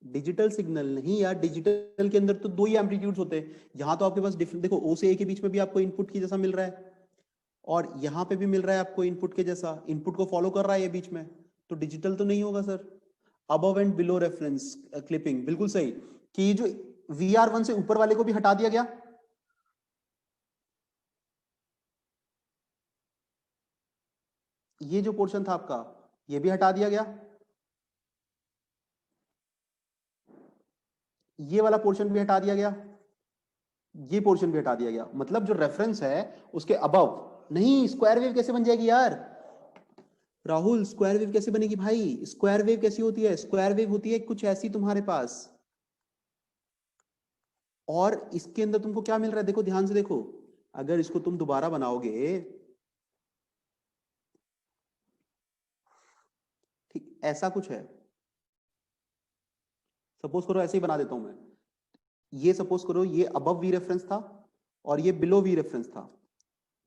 डिजिटल सिग्नल नहीं यार, डिजिटल के अंदर तो दो ही एम्पलीट्यूड्स होते हैं। यहाँ तो आपके पास डिफरेंट, देखो ओ से ए के बीच में भी आपको इनपुट की जैसा मिल रहा है, और यहाँ पे भी मिल रहा है आपको इनपुट के जैसा, इनपुट को फॉलो कर रहा है ये बीच में, तो डिजिटल तो नहीं होगा sir. Above and below reference clipping, बिल्कुल सही। कि ये जो VR1 से ऊपर वाले को भी हटा दिया गया, ये जो पोर्शन था आपका ये भी हटा दिया गया, ये वाला पोर्शन भी हटा दिया गया, ये पोर्शन भी हटा दिया गया। मतलब जो रेफरेंस है उसके अबव नहीं, स्क्वायर वेव कैसे बन जाएगी यार राहुल, स्क्वायर वेव कैसे बनेगी भाई? स्क्वायर वेव कैसी होती है? स्क्वायर वेव होती है कुछ ऐसी तुम्हारे पास, और इसके अंदर तुमको क्या मिल रहा है, देखो ध्यान से देखो। अगर इसको तुम दोबारा बनाओगे, ठीक ऐसा कुछ है, सपोज करो ऐसे ही बना देता हूं मैं। ये सपोज करो ये अबव वी रेफरेंस था और ये बिलो वी रेफरेंस था,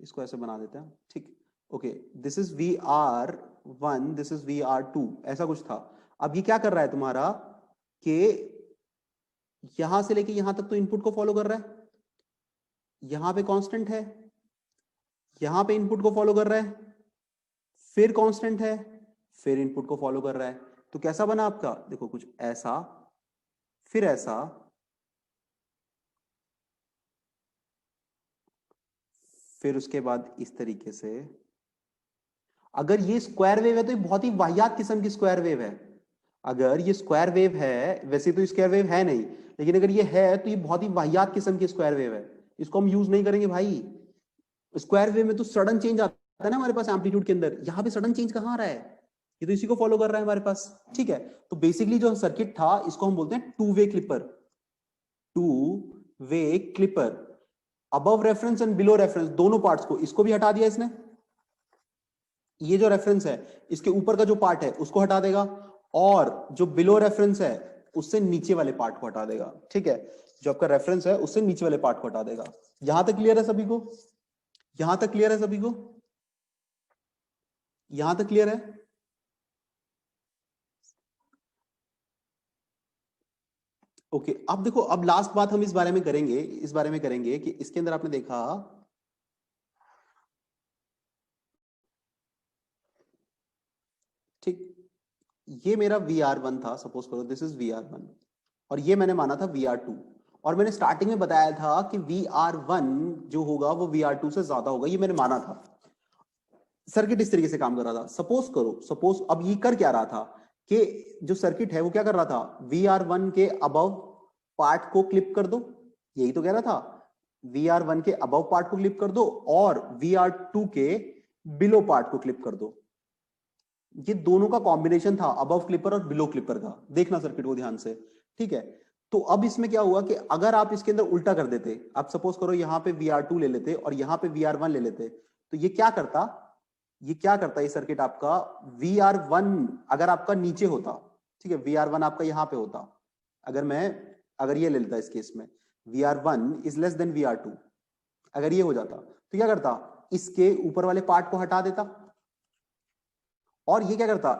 इसको ऐसे बना देते हैं, ठीक। Okay, this is VR1, this is VR2, ऐसा कुछ था। अब ये क्या कर रहा है तुम्हारा कि यहां से लेके यहां तक तो इनपुट को फॉलो कर रहा है, यहां पे कांस्टेंट है, यहां पे इनपुट को फॉलो कर रहा है, फिर कांस्टेंट है, फिर इनपुट को फॉलो कर रहा है। तो कैसा बना आपका, देखो कुछ ऐसा, फिर ऐसा, फिर उसके बाद इस तरीके से। अगर ये स्क्वायर वेव है तो ये बहुत ही वाहियात किस्म की स्क्वायर वेव है। अगर ये स्क्वायर वेव है, वैसे तो स्क्वायर वेव है नहीं, लेकिन अगर ये है तो ये बहुत ही वाहियात किस्म की स्क्वायर वेव है, इसको हम यूज नहीं करेंगे भाई। स्क्वायर वेव में तो सडन चेंज आता है ना हमारे पास एम्पलीट्यूड के अंदर, यहाँ पे सडन चेंज कहाँ आ रहा है, ये तो इसी को फॉलो कर रहा है हमारे पास, ठीक है। तो बेसिकली जो सर्किट था इसको हम बोलते हैं two way clipper, two way clipper. Above reference and below reference दोनों पार्ट्स को, इसको भी हटा दिया इसने, ये जो रेफरेंस है इसके ऊपर का जो पार्ट है उसको हटा देगा, और जो बिलो रेफरेंस है उससे नीचे वाले पार्ट को हटा देगा, ठीक है। जो आपका रेफरेंस है उससे नीचे वाले पार्ट को हटा देगा। यहां तक क्लियर है सभी को? यहां तक क्लियर है सभी को? यहां तक क्लियर है? ओके, अब देखो, अब लास्ट बात हम इस बारे में करेंगे, इस बारे में करेंगे कि इसके अंदर आपने देखा, ठीक, ये मेरा VR1 था, सपोज करो दिस इज VR1, और ये मैंने माना था VR2, और मैंने स्टार्टिंग में बताया था कि VR1 जो होगा वो VR2 से ज्यादा होगा, ये मैंने माना था। सर्किट इस तरीके से काम कर रहा था, सपोज करो, सपोज अब ये कर क्या रहा था कि जो सर्किट है वो क्या कर रहा था, VR1 के अबव पार्ट को क्लिप कर दो, यही तो कह रहा था, VR1 के अबव पार्ट को क्लिप कर दो और VR2 के बिलो पार्ट को क्लिप कर दो। ये दोनों का कॉम्बिनेशन था, अबव क्लिपर और बिलो क्लिपर का, देखना सर्किट को ध्यान से, ठीक है। तो अब इसमें क्या हुआ कि अगर आप इसके अंदर उल्टा कर देते, आप सपोज करो यहां पे VR2 ले लेते और यहां पे VR1 ले लेते, तो ये क्या करता, ये क्या करता ये सर्किट आपका, VR1 अगर आपका नीचे होता, ठीक है, VR1 आपका यहां पे होता, अगर मैं, अगर ये ले लेता इस केस में, VR1 is less then VR2, अगर ये हो जाता तो क्या करता, इसके ऊपर वाले पार्ट को हटा देता, और ये क्या करता,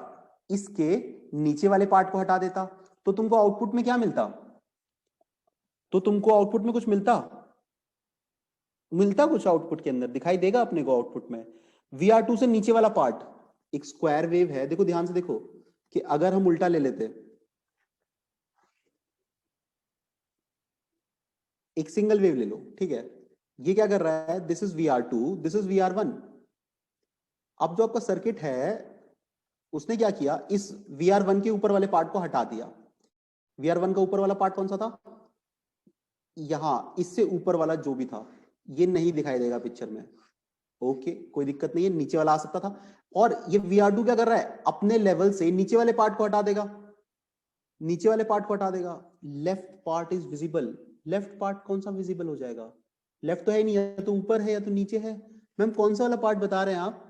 इसके नीचे वाले पार्ट को हटा देता, तो तुमको आउटपुट में क्या मिलता, तो तुमको आउटपुट में कुछ मिलता, मिलता कुछ आउटपुट के अंदर दिखाई देगा अपने को आउटपुट में। VR2 से नीचे वाला पार्ट एक स्क्वायर वेव है, देखो ध्यान से देखो, कि अगर हम उल्टा ले लेते, एक सिंगल वेव ले लो, ठीक है, ये क्या कर रहा है, this is VR2, this is VR1। अब जो आपका सर्किट है उसने क्या किया, इस VR1 के ऊपर वाले पार्ट को हटा दिया। VR1 का ऊपर वाला पार्ट कौन सा था, यहां इससे ऊपर वाला जो भी था, ये नहीं दिखाई देगा पिक्चर में, ओके कोई दिक्कत नहीं है, नीचे वाला आ सकता था। और ये VR2 क्या कर रहा है, अपने लेवल से नीचे वाले पार्ट को हटा देगा, नीचे वाले पार्ट को हटा देगा, left part is visible, left part कौन सा विजिबल हो जाएगा, लेफ्ट तो है ही नहीं, या तो ऊपर है या तो नीचे है। मैम कौन सा वाला पार्ट बता रहे हैं आप,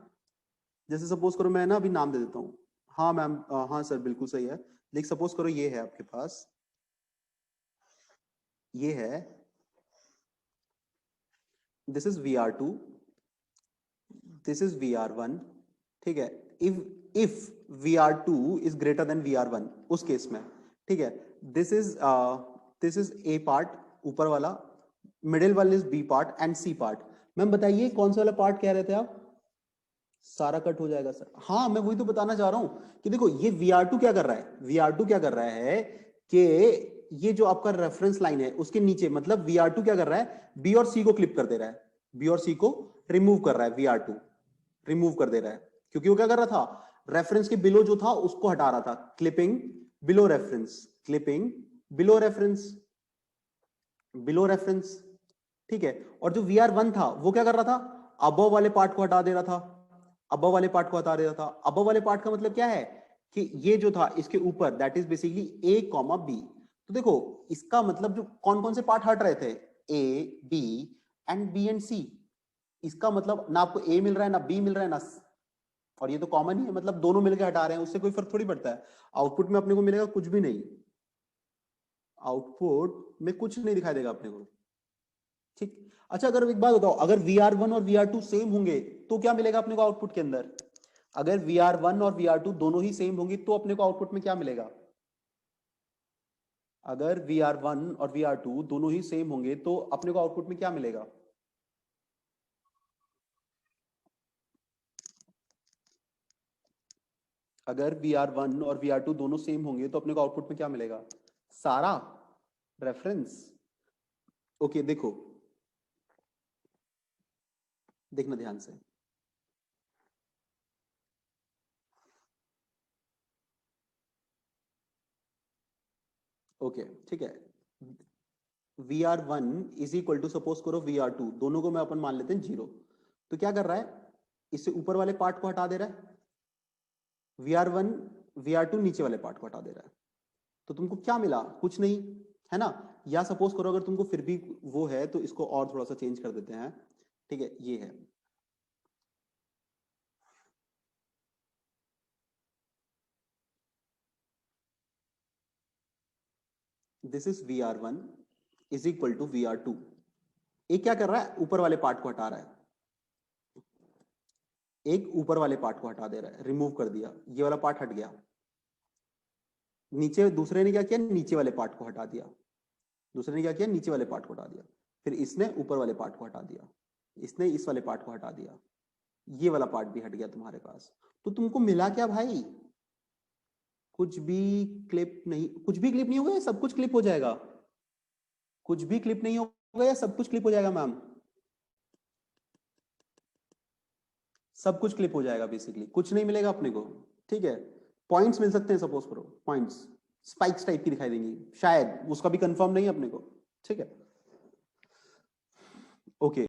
जैसे सपोज करो मैं ना अभी नाम दे देता हूँ, हाँ मैम, हाँ सर बिल्कुल सही है, लेकिन सपोज करो ये है आपके पास, ये है, this is VR2, this is VR1, ठीक है। If VR2 is greater than VR1, उस केस में, ठीक है, दिस इज ए पार्ट, ऊपर वाला, मिडिल वाला is B part and C part. Ma'am बताइए कौन सा वाला पार्ट कह रहे थे आप? सारा कट हो जाएगा सर। हाँ, मैं वही तो बताना चाह रहा हूं कि देखो ये VR2 क्या कर रहा है, VR2 क्या कर रहा है कि ये जो आपका रेफरेंस लाइन है उसके नीचे, मतलब VR2 क्या कर रहा है, बी और सी को क्लिप कर दे रहा है, बी और सी को रिमूव कर रहा है, VR2 रिमूव कर दे रहा है, क्योंकि वो क्या कर रहा था, रेफरेंस के बिलो जो था उसको हटा रहा था, clipping below reference, clipping below reference, below reference, ठीक है। और जो VR1 था वो क्या कर रहा था, अबव वाले पार्ट को हटा दे रहा था, अबव वाले पार्ट को हटा दे रहा था। अबव वाले पार्ट का मतलब क्या है कि ये जो था इसके ऊपर, that is basically A, B। तो देखो इसका मतलब जो कौन कौन से पार्ट हट रहे थे, A, B and B and C। इसका मतलब ना आपको A मिल रहा है ना B मिल रहा है ना, और ये तो कॉमन ही है, मतलब दोनों मिलकर हटा रहे हैं, उससे कोई फर्क थोड़ी पड़ता है। आउटपुट में अपने को मिलेगा कुछ भी नहीं, आउटपुट में कुछ नहीं दिखाई देगा अपने को, ठीक। अच्छा अगर एक बात बताओ, अगर VR1 और VR2 सेम होंगे तो क्या मिलेगा अपने को आउटपुट के अंदर? अगर VR1 और VR2 दोनों ही सेम होंगे तो अपने को आउटपुट में क्या मिलेगा? अगर VR1 और VR2 दोनों ही सेम होंगे तो अपने को आउटपुट में क्या मिलेगा? अगर VR1 और VR2 दोनों सेम होंगे तो अपने को आउटपुट में क्या मिलेगा? सारा रेफरेंस। ओके देखो, देखना ध्यान से, ओके ठीक है। VR1 is equal to, suppose करो VR2, दोनों को मैं अपन मान लेते हैं 0। तो क्या कर रहा है, इससे ऊपर वाले पार्ट को हटा दे रहा है, VR1 VR2 नीचे वाले पार्ट को हटा दे रहा है। तो तुमको क्या मिला? कुछ नहीं, है ना। या सपोज करो अगर तुमको फिर भी वो है तो इसको और थोड़ा सा चेंज कर देते हैं, ठीक है, ये है, this is VR1 is equal to VR2। एक क्या कर रहा है, ऊपर वाले पार्ट को हटा रहा है, एक ऊपर वाले पार्ट को हटा दे रहा है, रिमूव कर दिया, ये वाला पार्ट हट गया। नीचे दूसरे ने क्या किया, नीचे वाले पार्ट को हटा दिया, दूसरे ने क्या किया, नीचे वाले पार्ट को हटा दिया, फिर इसने ऊपर वाले पार्ट को हटा दिया, इसने इस वाले पार्ट को हटा दिया, ये वाला पार्ट भी हट गया तुम्हारे पास। तो तुमको मिला क्या भाई? कुछ भी क्लिप नहीं, कुछ भी क्लिप नहीं होगा या सब कुछ क्लिप हो जाएगा? कुछ भी क्लिप नहीं होगा या सब कुछ क्लिप हो जाएगा मैम? सब कुछ क्लिप हो जाएगा, बेसिकली कुछ नहीं मिलेगा अपने को, ठीक है। पॉइंट्स मिल सकते हैं, सपोज करो पॉइंट्स स्पाइक्स टाइप की दिखाई देंगी शायद, उसका भी कंफर्म नहीं है अपने को, ठीक है, ओके।